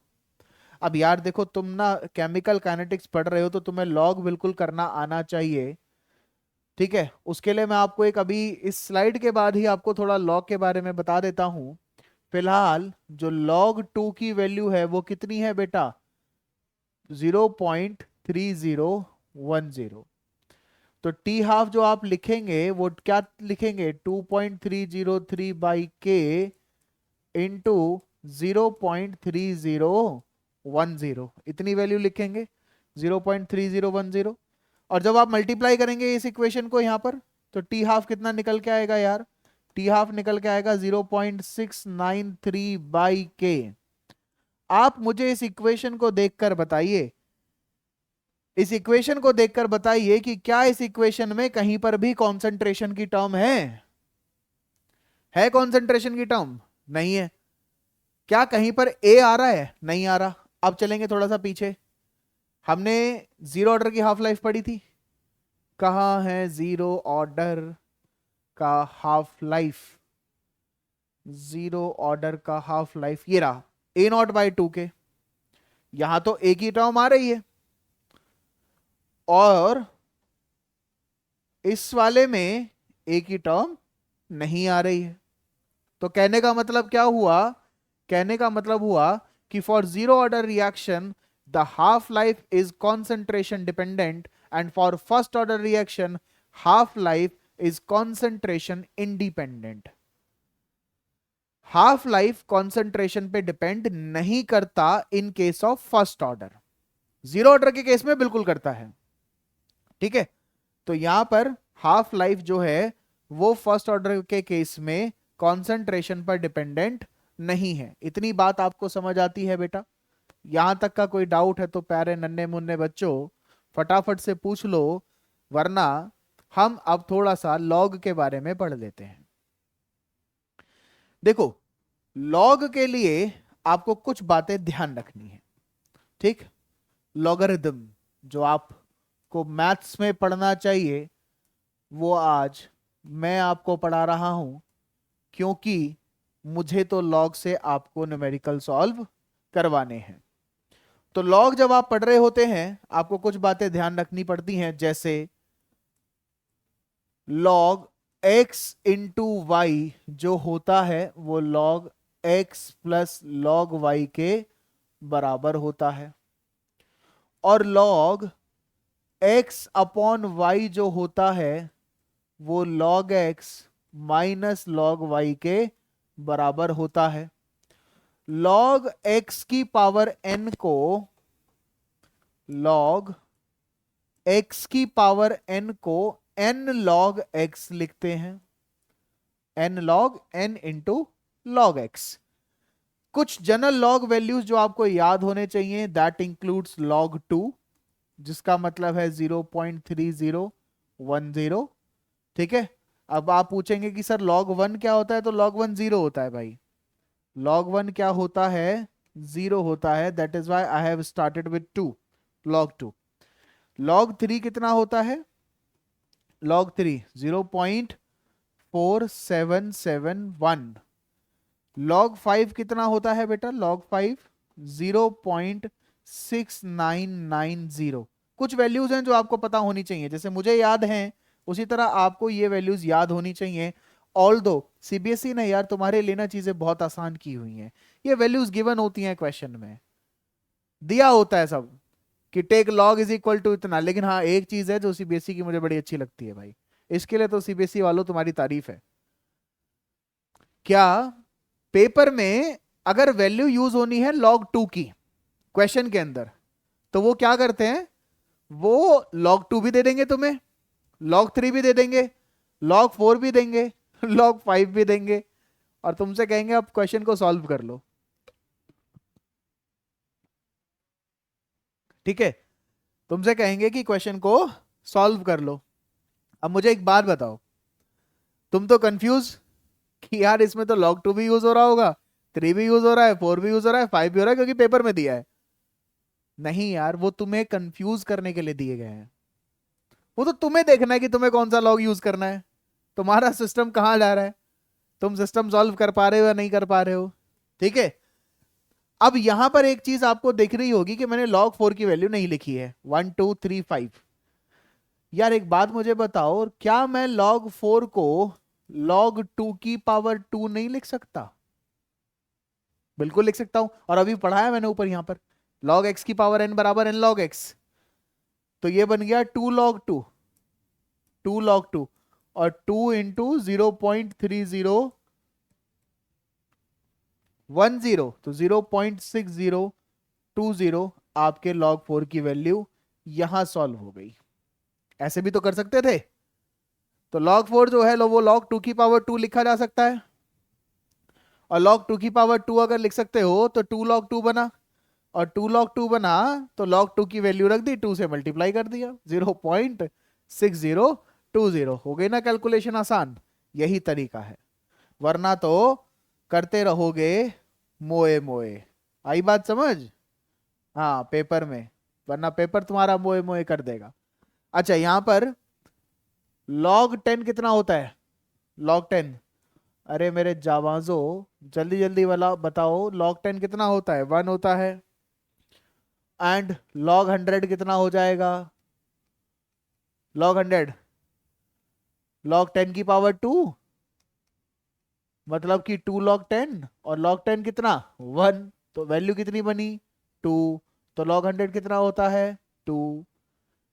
अब यार देखो, तुम ना केमिकल काइनेटिक्स पढ़ रहे हो तो तुम्हें लॉग बिल्कुल करना आना चाहिए, ठीक है। उसके लिए मैं आपको एक, अभी इस स्लाइड के बाद ही आपको थोड़ा लॉग के बारे में बता देता हूं। फिलहाल जो log 2 की वैल्यू है वो कितनी है बेटा? 0.3010। तो टी हाफ जो आप लिखेंगे वो क्या लिखेंगे? 2.303 बाई के इंटू 0.3010, इतनी वैल्यू लिखेंगे, 0.3010। और जब आप मल्टीप्लाई करेंगे इस इक्वेशन को यहां पर, तो टी हाफ कितना निकल के आएगा यार? टी हाफ निकल के आएगा 0.693 बाई के। आप मुझे इस इक्वेशन को देखकर बताइए, इस इक्वेशन को देखकर बताइए कि क्या इस इक्वेशन में कहीं पर भी कॉन्सेंट्रेशन की टर्म है? कॉन्सेंट्रेशन की टर्म नहीं है। क्या कहीं पर ए आ रहा है? नहीं आ रहा। अब चलेंगे थोड़ा सा पीछे, हमने जीरो ऑर्डर की हाफ लाइफ पढ़ी थी। कहाँ है जीरो ऑर्डर का हाफ लाइफ? जीरो ऑर्डर का हाफ लाइफ ये रहा, ए नॉट बाई टू के। यहां तो ए की टर्म आ रही है और इस वाले में ए की टर्म नहीं आ रही है। तो कहने का मतलब क्या हुआ? कहने का मतलब हुआ कि for zero order reaction the half life is concentration dependent and for first order reaction half life is concentration independent. Half life concentration पे डिपेंड नहीं करता in case of first order, zero order के केस में बिल्कुल करता है। ठीक है, तो यहां पर हाफ लाइफ जो है वो फर्स्ट ऑर्डर के केस में कॉन्सेंट्रेशन पर डिपेंडेंट नहीं है। इतनी बात आपको समझ आती है बेटा? यहां तक का कोई डाउट है तो प्यारे नन्हे मुन्ने बच्चों फटाफट से पूछ लो, वरना हम अब थोड़ा सा लॉग के बारे में पढ़ लेते हैं। देखो, लॉग के लिए आपको कुछ बातें ध्यान रखनी है। ठीक, लॉगरिदम जो आपको मैथ्स में पढ़ना चाहिए वो आज मैं आपको पढ़ा रहा हूं, क्योंकि मुझे तो लॉग से आपको न्यूमेरिकल सॉल्व करवाने हैं। तो लॉग जब आप पढ़ रहे होते हैं आपको कुछ बातें ध्यान रखनी पड़ती हैं, जैसे लॉग x इंटू वाई जो होता है वो log x plus log y के बराबर होता है, और लॉग x अपॉन वाई जो होता है वो log x minus log y के बराबर होता है। लॉग x की पावर n को लॉग x की पावर n को n log x लिखते हैं, n log n into log x। कुछ जनरल लॉग वैल्यूज जो आपको याद होने चाहिए, दैट इंक्लूड्स log 2 जिसका मतलब है 0.3010। ठीक है, अब आप पूछेंगे कि सर log 1 क्या होता है? तो log 1 0 होता है भाई। log 1 क्या होता है? 0 होता है, that is why I have started with 2, log 2। log 3 कितना होता है? log 3 0.4771। log 5 कितना होता है बेटा? log 5 0.6990। कुछ वैल्यूज हैं जो आपको पता होनी चाहिए, जैसे मुझे याद हैं उसी तरह आपको ये वैल्यूज याद होनी चाहिए। ऑल्दो सीबीएसई ने यार तुम्हारे लेना चीजें बहुत आसान की हुई हैं, ये वैल्यूज गिवन होती हैं, क्वेश्चन में दिया होता है सब कि take log is equal to इतना। लेकिन हाँ, एक चीज है जो सीबीएसई की मुझे बड़ी अच्छी लगती है भाई, इसके लिए तो सीबीएसई वालों तुम्हारी तारीफ है। क्या पेपर में अगर वैल्यू यूज होनी है log 2 की क्वेश्चन के अंदर, तो वो क्या करते हैं? वो log 2 भी दे देंगे तुम्हें, log 3 भी दे देंगे, log 4 भी देंगे, log 5 भी देंगे, और तुमसे कहेंगे अब क्वेश्चन को सॉल्व कर लो। ठीक है, तुमसे कहेंगे कि क्वेश्चन को सॉल्व कर लो। अब मुझे एक बात बताओ, तुम तो कंफ्यूज कि यार इसमें तो log 2 भी यूज हो रहा होगा, 3 भी यूज हो रहा है, 4 भी यूज हो रहा है, 5 भी हो रहा है, क्योंकि पेपर में दिया है। नहीं यार, वो तुम्हें कंफ्यूज करने के लिए दिए गए हैं। वो तो तुम्हें देखना है कि तुम्हें कौन सा लॉग यूज करना है, तुम्हारा सिस्टम कहाँ जा रहा है, तुम सिस्टम सॉल्व कर पा रहे हो या नहीं कर पा रहे हो। ठीक है, अब यहां पर एक चीज आपको दिख रही होगी कि मैंने log 4 की वैल्यू नहीं लिखी है, 1 2 3 5। यार एक बात मुझे बताओ, क्या मैं log 4 को log 2 की पावर 2 नहीं लिख सकता? बिल्कुल लिख सकता हूं, और अभी पढ़ाया मैंने ऊपर यहां पर log x की पावर n बराबर n log x। तो ये बन गया 2 log 2, 2 log 2, और 2 इंटू 0.3010, तो 0.6020 आपके log 4 की वैल्यू यहां सॉल्व हो गई। ऐसे भी तो कर सकते थे। तो log 4 जो है वो log 2 की पावर 2 लिखा जा सकता है, और log 2 की पावर 2 अगर लिख सकते हो तो 2 log 2 बना, और 2 log 2 बना तो log 2 की वैल्यू रख दी, 2 से मल्टीप्लाई कर दिया, 0.6020। हो गई ना कैलकुलेशन आसान? यही तरीका है, वरना तो करते रहोगे मोए मोए। आई बात समझ? हाँ पेपर में, वरना पेपर तुम्हारा मोए मोए कर देगा। अच्छा यहां पर log 10 कितना होता है? log 10, अरे मेरे जावाजो, जल्दी जल्दी वाला बताओ, log 10 कितना होता है? 1 होता है। एंड log 100 कितना हो जाएगा? log 100, log 10 की पावर 2, मतलब कि 2 log 10, और log 10 कितना? 1। तो वैल्यू कितनी बनी? 2। तो log 100 कितना होता है? 2।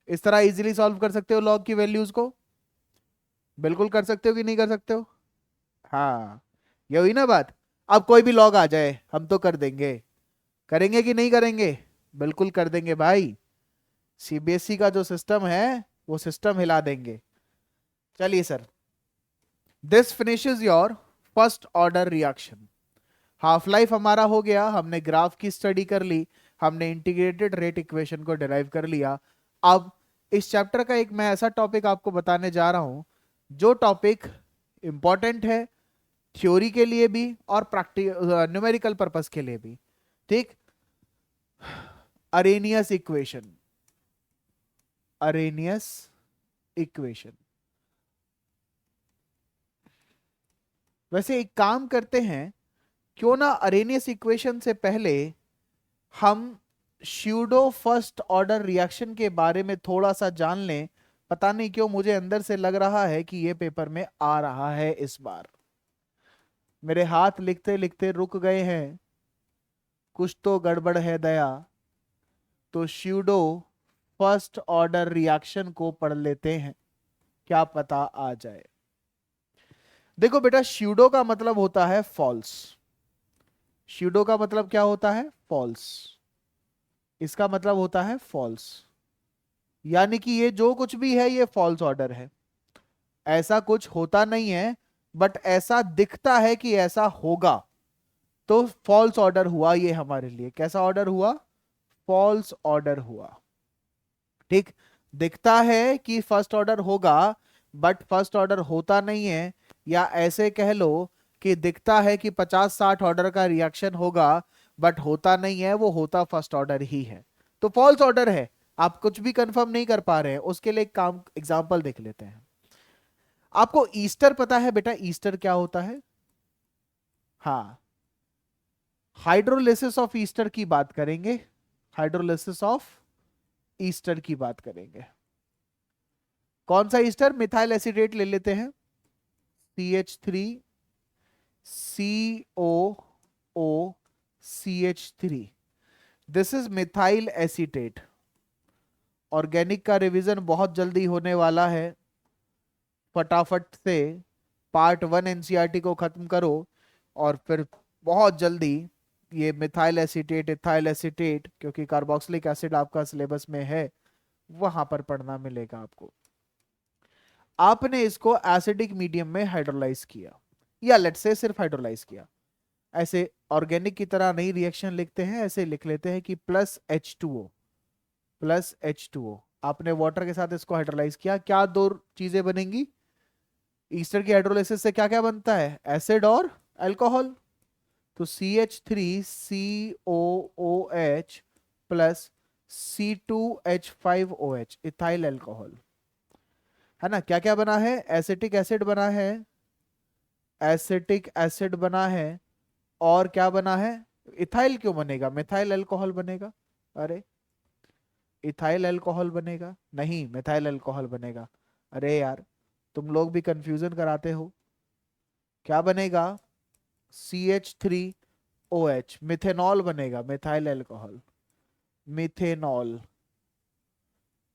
इस तरह इजीली सॉल्व कर सकते हो लॉग की वैल्यूज को? बिल्कुल कर सकते हो कि नहीं कर सकते हो? हाँ, ये हुई ना बात। अब कोई भी लॉग आ जाए हम तो कर देंगे। करेंगे कि नहीं करेंगे? बिल्कुल कर देंगे भाई। सीबीएसई का जो सिस्टम है वो सिस्टम हिला देंगे। चलिए sir, this finishes your first order reaction. Half life हमारा हो गया, हमने ग्राफ की स्टडी कर ली, हमने इंटीग्रेटेड रेट इक्वेशन को डिराइव कर लिया। अब इस चैप्टर का एक मैं ऐसा टॉपिक आपको बताने जा रहा हूं जो टॉपिक इंपॉर्टेंट है थ्योरी के लिए भी और प्रैक्टिकल न्यूमेरिकल पर्पस के लिए भी। ठीक, अरेनियस इक्वेशन। Arrhenius equation. वैसे एक काम करते हैं, क्यों ना अरेनियस इक्वेशन से पहले हम स्यूडो फर्स्ट ऑर्डर रिएक्शन के बारे में थोड़ा सा जान लें। पता नहीं क्यों मुझे अंदर से लग रहा है कि ये पेपर में आ रहा है इस बार। मेरे हाथ लिखते लिखते रुक गए हैं, कुछ तो गड़बड़ है दया। तो स्यूडो फर्स्ट ऑर्डर रिएक्शन को पढ़ लेते हैं, क्या पता आ जाए। देखो बेटा, स्यूडो का मतलब होता है फॉल्स। स्यूडो का मतलब क्या होता है? फॉल्स। इसका मतलब होता है फॉल्स, यानी कि ये जो कुछ भी है ये फॉल्स ऑर्डर है। ऐसा कुछ होता नहीं है, बट ऐसा दिखता है कि ऐसा होगा, तो फॉल्स ऑर्डर हुआ ये हमारे लिए। कैसा ऑर्डर हुआ? फॉल्स ऑर्डर हुआ। ठीक, दिखता है कि फर्स्ट ऑर्डर होगा, बट फर्स्ट ऑर्डर होता नहीं है। या ऐसे कह लो कि दिखता है कि 50-60 ऑर्डर का रिएक्शन होगा, बट होता नहीं है, वो होता फर्स्ट ऑर्डर ही है, तो फॉल्स ऑर्डर है। आप कुछ भी कंफर्म नहीं कर पा रहे हैं, उसके लिए एक काम एग्जांपल देख लेते हैं। आपको ईस्टर पता है बेटा? ईस्टर क्या होता है? हाँ, हाइड्रोलिसिस ऑफ ईस्टर की बात करेंगे। हाइड्रोलिसिस ऑफ ईस्टर की बात करेंगे। कौन सा ईस्टर? मिथाइल एसिडेट ले लेते हैं, CH3COO CH3। This is methyl acetate. Organic का रिवीजन बहुत जल्दी होने वाला है, फटाफट से पार्ट 1 एनसीईआरटी को खत्म करो, और फिर बहुत जल्दी ये मिथाइल एसीटेट, इथाइल एसीटेट, क्योंकि कार्बोक्सिलिक एसिड आपका सिलेबस में है, वहां पर पढ़ना मिलेगा आपको। आपने इसको एसिडिक मीडियम में हाइड्रोलाइज किया, या लेट्स से सिर्फ हाइड्रोलाइज किया। ऐसे ऑर्गेनिक की तरह नहीं रिएक्शन लिखते हैं, ऐसे लिख लेते हैं कि +H2O, +H2O। आपने वाटर के साथ इसको हाइड्रोलाइज किया, क्या दो चीजें बनेंगी? ईस्टर की हाइड्रोलाइसिस से क्या क्या बनता है? एसिड और अल्कोहल। तो CH3COOH plus C2H5OH, ethyl alcohol, है ना? क्या क्या बना है? एसिटिक एसिड बना है, एसिटिक एसिड बना है, और क्या बना है? इथाइल क्यों बनेगा? मिथाइल अल्कोहल बनेगा। अरे, इथाइल अल्कोहल बनेगा? नहीं, मिथाइल अल्कोहल बनेगा। अरे यार, तुम लोग भी कंफ्यूजन कराते हो। क्या बनेगा? CH3OH, मिथेनॉल बनेगा, methyl alcohol, methanol.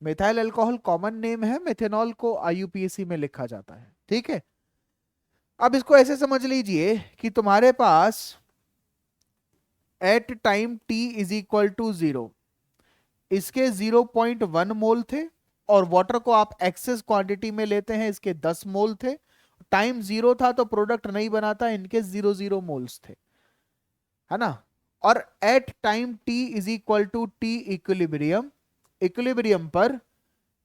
Methyl alcohol common name है, मिथेनॉल को आईयूपीएसी में लिखा जाता है। ठीक है, अब इसको ऐसे समझ लीजिए कि तुम्हारे पास एट टाइम t = 0 इसके 0.1 मोल थे, और वाटर को आप एक्सेस क्वांटिटी में लेते हैं, इसके 10 मोल थे। टाइम 0 था तो प्रोडक्ट नहीं बनाता, इनके 0 मोल्स थे, है ना? और at time t equilibrium, equilibrium पर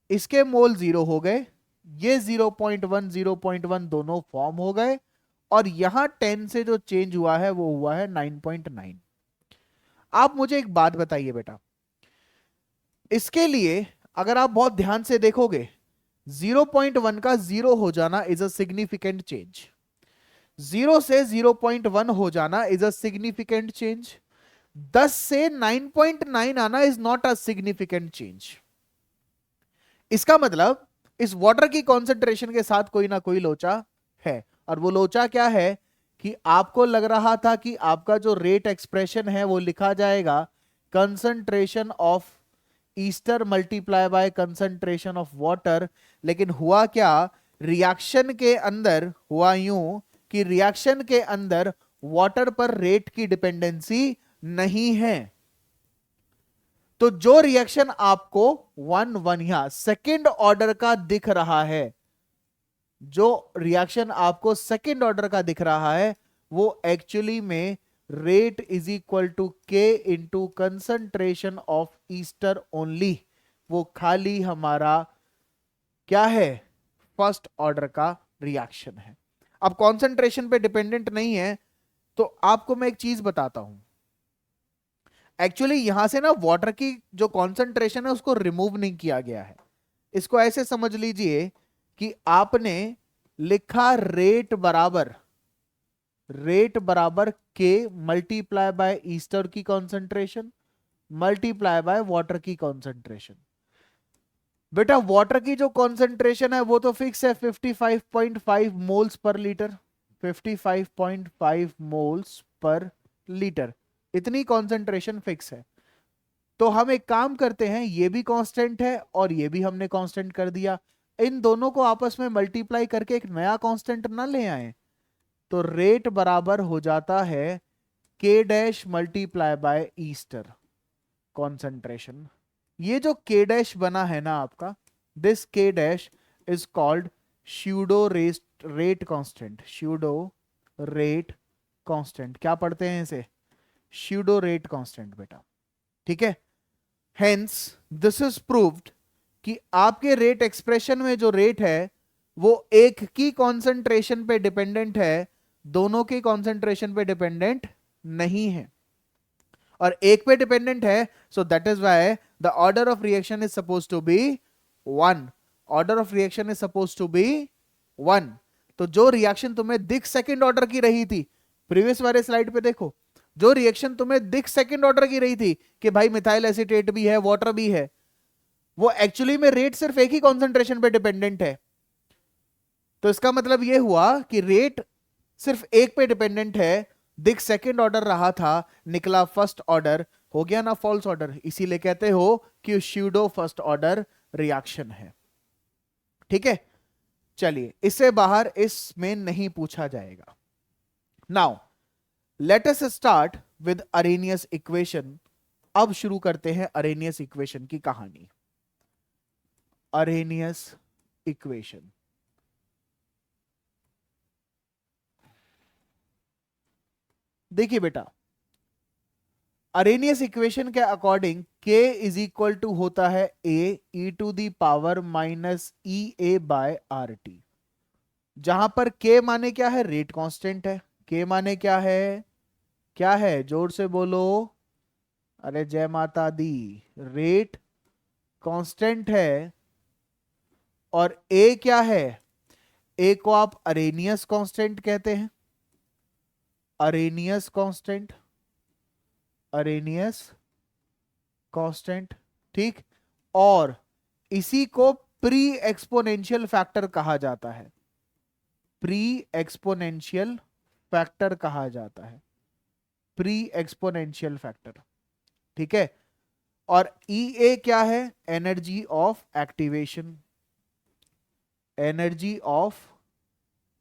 इसके मोल 0 हो गए, ये 0.1 0.1 दोनों फॉर्म हो गए, और यहां 10 से जो चेंज हुआ है वो हुआ है 9.9। आप मुझे एक बात बताइए बेटा, इसके लिए अगर आप बहुत ध्यान से देखोगे 0.1 का 0 हो जाना इज अ सिग्निफिकेंट चेंज, 0 से 0.1 हो जाना इज अ सिग्निफिकेंट चेंज, 10 से 9.9 आना is not a significant change. इसका मतलब इस वाटर की कॉन्सेंट्रेशन के साथ कोई ना कोई लोचा है, और वो लोचा क्या है कि आपको लग रहा था कि आपका जो रेट एक्सप्रेशन है वो लिखा जाएगा concentration of Easter multiply by concentration of water, लेकिन हुआ क्या, रिएक्शन के अंदर हुआ यूं कि रिएक्शन के अंदर वाटर पर रेट की डिपेंडेंसी नहीं है। तो जो रिएक्शन आपको 1 1 या सेकेंड ऑर्डर का दिख रहा है, जो रिएक्शन आपको सेकेंड ऑर्डर का दिख रहा है वो एक्चुअली में rate is equal to k into concentration of Easter only, वो खाली हमारा क्या है, फर्स्ट ऑर्डर का रिएक्शन है। अब कॉन्सेंट्रेशन पे डिपेंडेंट नहीं है, तो आपको मैं एक चीज बताता हूं, एक्चुअली यहां से ना वाटर की जो कॉन्सेंट्रेशन है उसको रिमूव नहीं किया गया है। इसको ऐसे समझ लीजिए कि आपने लिखा रेट बराबर के मल्टीप्लाई बाय ईस्टर की कॉन्सेंट्रेशन मल्टीप्लाई बाय वाटर की कॉन्सेंट्रेशन। बेटा वाटर की जो कॉन्सेंट्रेशन है वो तो फिक्स है 55.5 moles per litre, 55.5 moles per litre, इतनी कॉन्सेंट्रेशन फिक्स है। तो हम एक काम करते हैं, ये भी कांस्टेंट है और ये भी हमने कांस्टेंट कर दिया, इन दोनों को आपस में मल्टीप्लाई करके एक नया कांस्टेंट ना ले आए, तो रेट बराबर हो जाता है के dash multiply by Easter concentration. ये जो के डैश बना है ना आपका, दिस के dash is called pseudo rate constant, pseudo rate constant. क्या पढ़ते हैं इसे, स्यूडो रेट कांस्टेंट बेटा, ठीक है। हेंस दिस इज प्रूव्ड कि आपके रेट एक्सप्रेशन में जो रेट है वो एक की कॉन्सेंट्रेशन पे डिपेंडेंट है, दोनों की कॉन्सेंट्रेशन पे डिपेंडेंट नहीं है, और एक पे डिपेंडेंट है, so that is why the order of reaction is suppose to be 1, order of reaction is suppose to be 1। तो जो रिएक्शन तुम्हें दिख सेकंड ऑर्डर की रही थी, प्रीवियस वाले स्लाइड पे देखो, जो रिएक्शन तुम्हें दिख सेकंड ऑर्डर की रही थी कि भाई मिथाइल एसीटेट भी है वाटर भी है, वो एक्चुअली में रेट सिर्फ एक ही कॉन्सेंट्रेशन पे डिपेंडेंट है। तो इसका मतलब यह हुआ कि रेट सिर्फ एक पे डिपेंडेंट है, दिख सेकंड ऑर्डर रहा था, निकला फर्स्ट ऑर्डर, हो गया ना फॉल्स ऑर्डर, इसीलिए कहते हो कि स्यूडो फर्स्ट ऑर्डर रिएक्शन है, ठीक है। चलिए इससे बाहर इसमें नहीं पूछा जाएगा। Now let us start with Arrhenius equation. अब शुरू करते हैं अरेनियस इक्वेशन की कहानी। अरेनियस इक्वेशन, देखिए बेटा, अरेनियस इक्वेशन के according k is equal to होता है a e to the power minus e a by r t, जहां पर k माने क्या है, रेट कांस्टेंट है। k माने क्या है, क्या है, जोर से बोलो, अरे जय माता दी, रेट कांस्टेंट है। और a क्या है, a को आप अरेनियस कांस्टेंट कहते हैं, अरेनियस कांस्टेंट, अरेनियस कांस्टेंट, ठीक। और इसी को प्री एक्सपोनेंशियल फैक्टर कहा जाता है, प्री एक्सपोनेंशियल फैक्टर कहा जाता है, प्री एक्सपोनेंशियल फैक्टर, ठीक है। और ई ए क्या है, energy of activation, energy of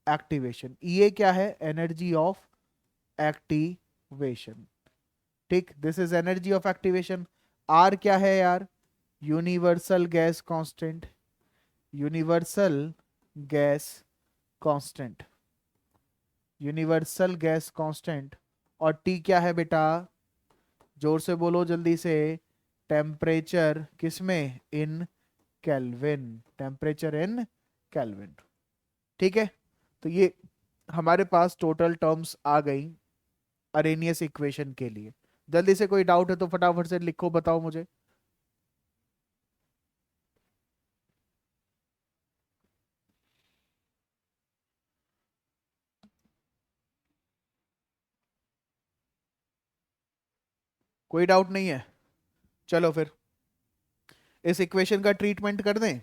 activation, E a क्या है, एनर्जी ऑफ एक्टिवेशन, ठीक, this is energy of activation. R क्या है यार, universal gas constant, universal gas constant, universal gas constant. और टी क्या है बेटा, जोर से बोलो जल्दी से, टेम्परेचर किसमें, इन केल्विन, टेम्परेचर इन केल्विन, ठीक है। तो ये हमारे पास टोटल टर्म्स आ गई अरेनियस इक्वेशन के लिए। जल्दी से कोई डाउट है तो फटाफट से लिखो, बताओ मुझे। कोई डाउट नहीं है? चलो फिर इस इक्वेशन का ट्रीटमेंट कर दें।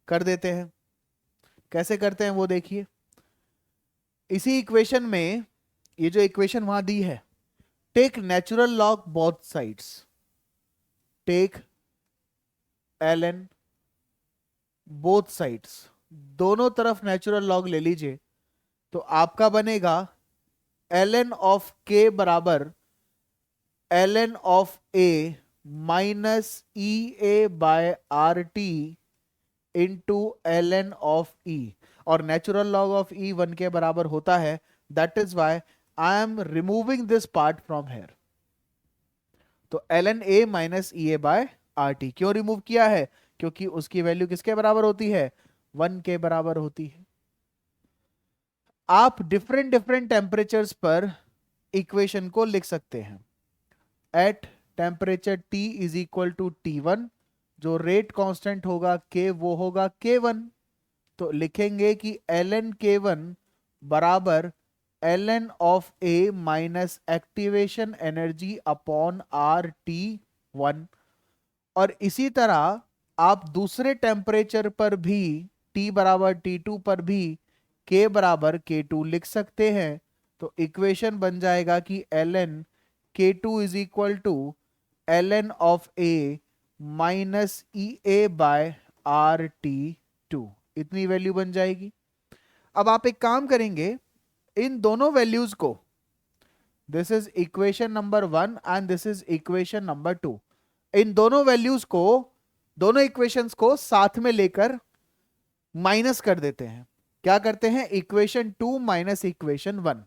कर देते हैं। कैसे करते हैं वो देखिए। इसी इक्वेशन में, ये जो इक्वेशन वहां दी है, take natural log both sides, take ln both sides, दोनों तरफ नेचुरल लॉग ले लीजिए। तो आपका बनेगा ln ऑफ k बराबर ln of a minus e a by r t into ln of e। और नेचुरल लॉग ऑफ e 1 के बराबर होता है, that is why I am removing this part from here. तो ln a minus e a by r t क्यों रिमूव किया है? क्योंकि उसकी वैल्यू किसके बराबर होती है? 1 के बराबर होती है। आप डिफरेंट डिफरेंट टेम्परेचर्स पर इक्वेशन को लिख सकते हैं। At temperature T is equal to T1, जो रेट कांस्टेंट होगा K वो होगा K1। तो लिखेंगे कि ln K1 बराबर ln of A minus activation energy upon RT1। और इसी तरह आप दूसरे टेम्परेचर पर भी, T बराबर T2 पर भी K बराबर K2 लिख सकते हैं। तो इक्वेशन बन जाएगा कि ln K2 is equal to ln of A minus e a by RT2। इतनी वैल्यू बन जाएगी। अब आप एक काम करेंगे, इन दोनों वैल्यूज को, this is equation number 1 and this is equation number 2, इन दोनों वैल्यूज को, दोनों इक्वेशंस को साथ में लेकर माइनस कर देते हैं। क्या करते हैं? Equation 2 minus equation 1,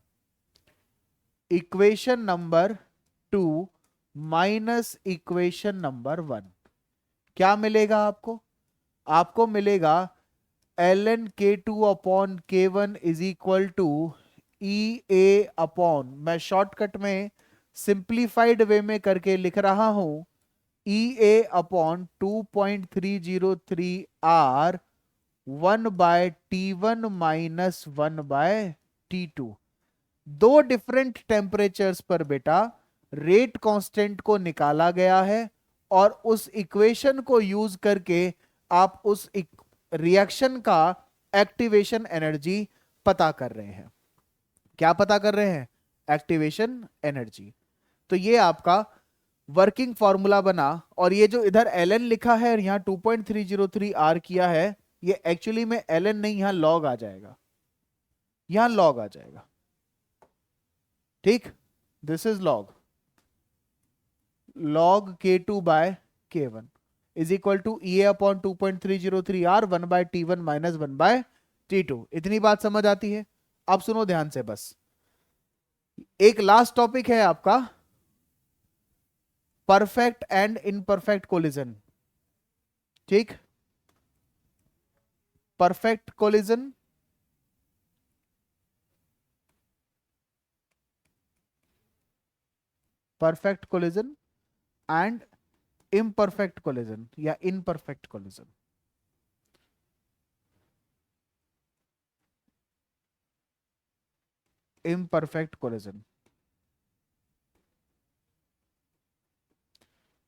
equation number 2 minus equation number 1। क्या मिलेगा आपको? आपको मिलेगा ln k2 upon k1 is equal to E a upon, मैं शॉर्टकट में सिंप्लीफाइड वे में करके लिख रहा हूं, E a upon 2.303 R 1 by T1 minus 1 by T2। दो डिफरेंट टेम्परेचर्स पर बेटा रेट कांस्टेंट को निकाला गया है, और उस इक्वेशन को यूज करके आप उस रिएक्शन का एक्टिवेशन एनर्जी पता कर रहे हैं। क्या पता कर रहे हैं? Activation energy. तो ये आपका वर्किंग फॉर्मूला बना। और ये जो इधर ln लिखा है और यहां 2.303 r किया है, ये एक्चुअली में ln नहीं, यहां log आ जाएगा, यहां log आ जाएगा। ठीक, this is log k2 by k1 is equal to e upon 2.303 r 1 by T1 minus 1 by T2। इतनी बात समझ आती है? अब सुनो ध्यान से बस, एक लास्ट टॉपिक है आपका, परफेक्ट एंड इनपरफेक्ट कोलिजन। ठीक, perfect collision, perfect collision and imperfect collision या इनपरफेक्ट कोलिजन। इम्परफेक्ट कोलिजन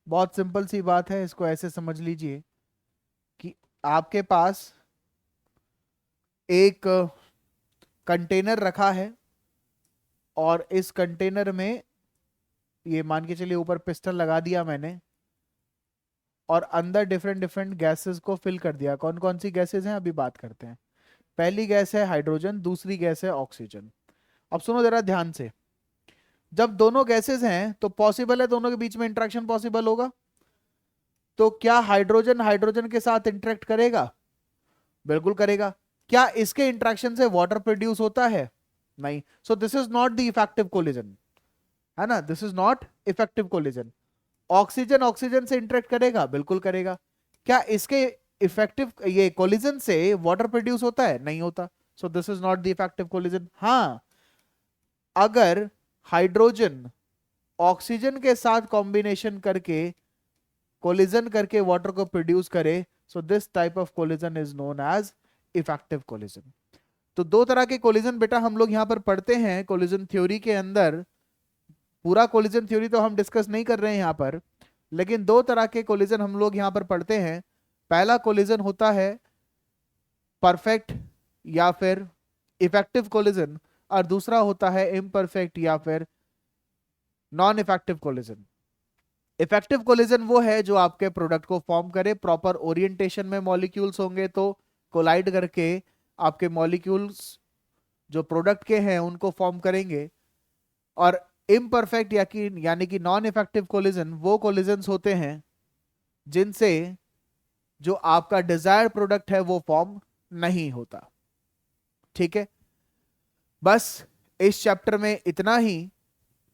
बहुत सिंपल सी बात है, इसको ऐसे समझ लीजिए कि आपके पास एक कंटेनर रखा है, और इस कंटेनर में ये मान के चलिए ऊपर पिस्टन लगा दिया मैंने, और अंदर डिफरेंट डिफरेंट गैसेस को फिल कर दिया। कौन कौन सी गैसेस हैं अभी बात करते हैं। पहली गैस है हाइड्रोजन, दूसरी गैस है ऑक्सीजन। अब सुनो जरा ध्यान से, जब दोनों गैसेस हैं तो पॉसिबल है दोनों के बीच में इंटरेक्शन पॉसिबल होगा। तो क्या हाइड्रोजन हाइड्रोजन के साथ इंटरेक्ट करेगा? बिल्कुल करेगा। क्या इसके इंटरेक्शन से वाटर प्रोड्यूस होता है? नहीं। सो this is not the effective collision, है ना, this is not effective collision. Oxygen oxygen से इंटरेक्ट करेगा? बिल्कुल करेगा। क्या इसके इफेक्टिव ये कोलिजन से वाटर प्रोड्यूस होता है? नहीं होता। सो this is not the effective collision. हाँ, अगर हाइड्रोजन ऑक्सीजन के साथ कॉम्बिनेशन करके कोलिजन करके वाटर को प्रोड्यूस करे, so this type of collision is known as effective collision. तो दो तरह के कोलिजन बेटा हम लोग यहां पर पढ़ते हैं कोलिजन थ्योरी के अंदर। पूरा कोलिजन थ्योरी तो हम डिस्कस नहीं कर रहे हैं यहां पर, लेकिन दो तरह के कोलिजन हम लोग यहां पर पढ़ते हैं। पहला कोलिजन होता है परफेक्ट या फिर इफेक्टिव कोलिजन, और दूसरा होता है इम्परफेक्ट या फिर non effective collision. Effective collision वो है जो आपके प्रोडक्ट को फॉर्म करे, प्रॉपर ओरिएंटेशन में मॉलिक्यूल्स होंगे तो कोलाइड करके आपके मॉलिक्यूल्स जो प्रोडक्ट के हैं उनको फॉर्म करेंगे। और इम्परफेक्ट यानी कि नॉन इफेक्टिव कोलिजन वो कोलिजन्स होते हैं जिनसे जो आपका डिजायर्ड प्रोडक्ट है वो फॉर्म नहीं होता। ठीक है, बस इस चैप्टर में इतना ही,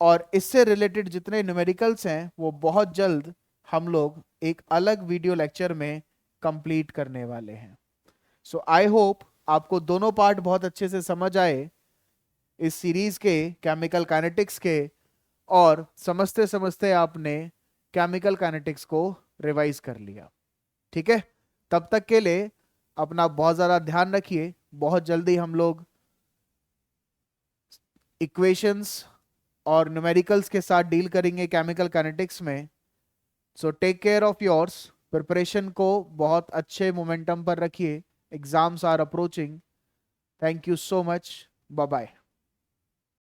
और इससे रिलेटेड जितने न्यूमेरिकल्स हैं वो बहुत जल्द हम लोग एक अलग वीडियो लेक्चर में कंप्लीट करने वाले हैं। सो आई होप आपको दोनों पार्ट बहुत अच्छे से समझ आए इस सीरीज के केमिकल काइनेटिक्स के, और समझते समझते आपने केमिकल काइनेटिक्स को रिवाइज कर लिया। ठीक है, तब तक के लिए अपना बहुत ज़्यादा ध्यान रखिए। बहुत जल्दी हम लोग इक्वेशंस और न्यूमेरिकल्स के साथ डील करेंगे केमिकल काइनेटिक्स में। So take care of yours, preparation को बहुत अच्छे मोमेंटम पर रखिए, exams are approaching. Thank you so much, bye bye.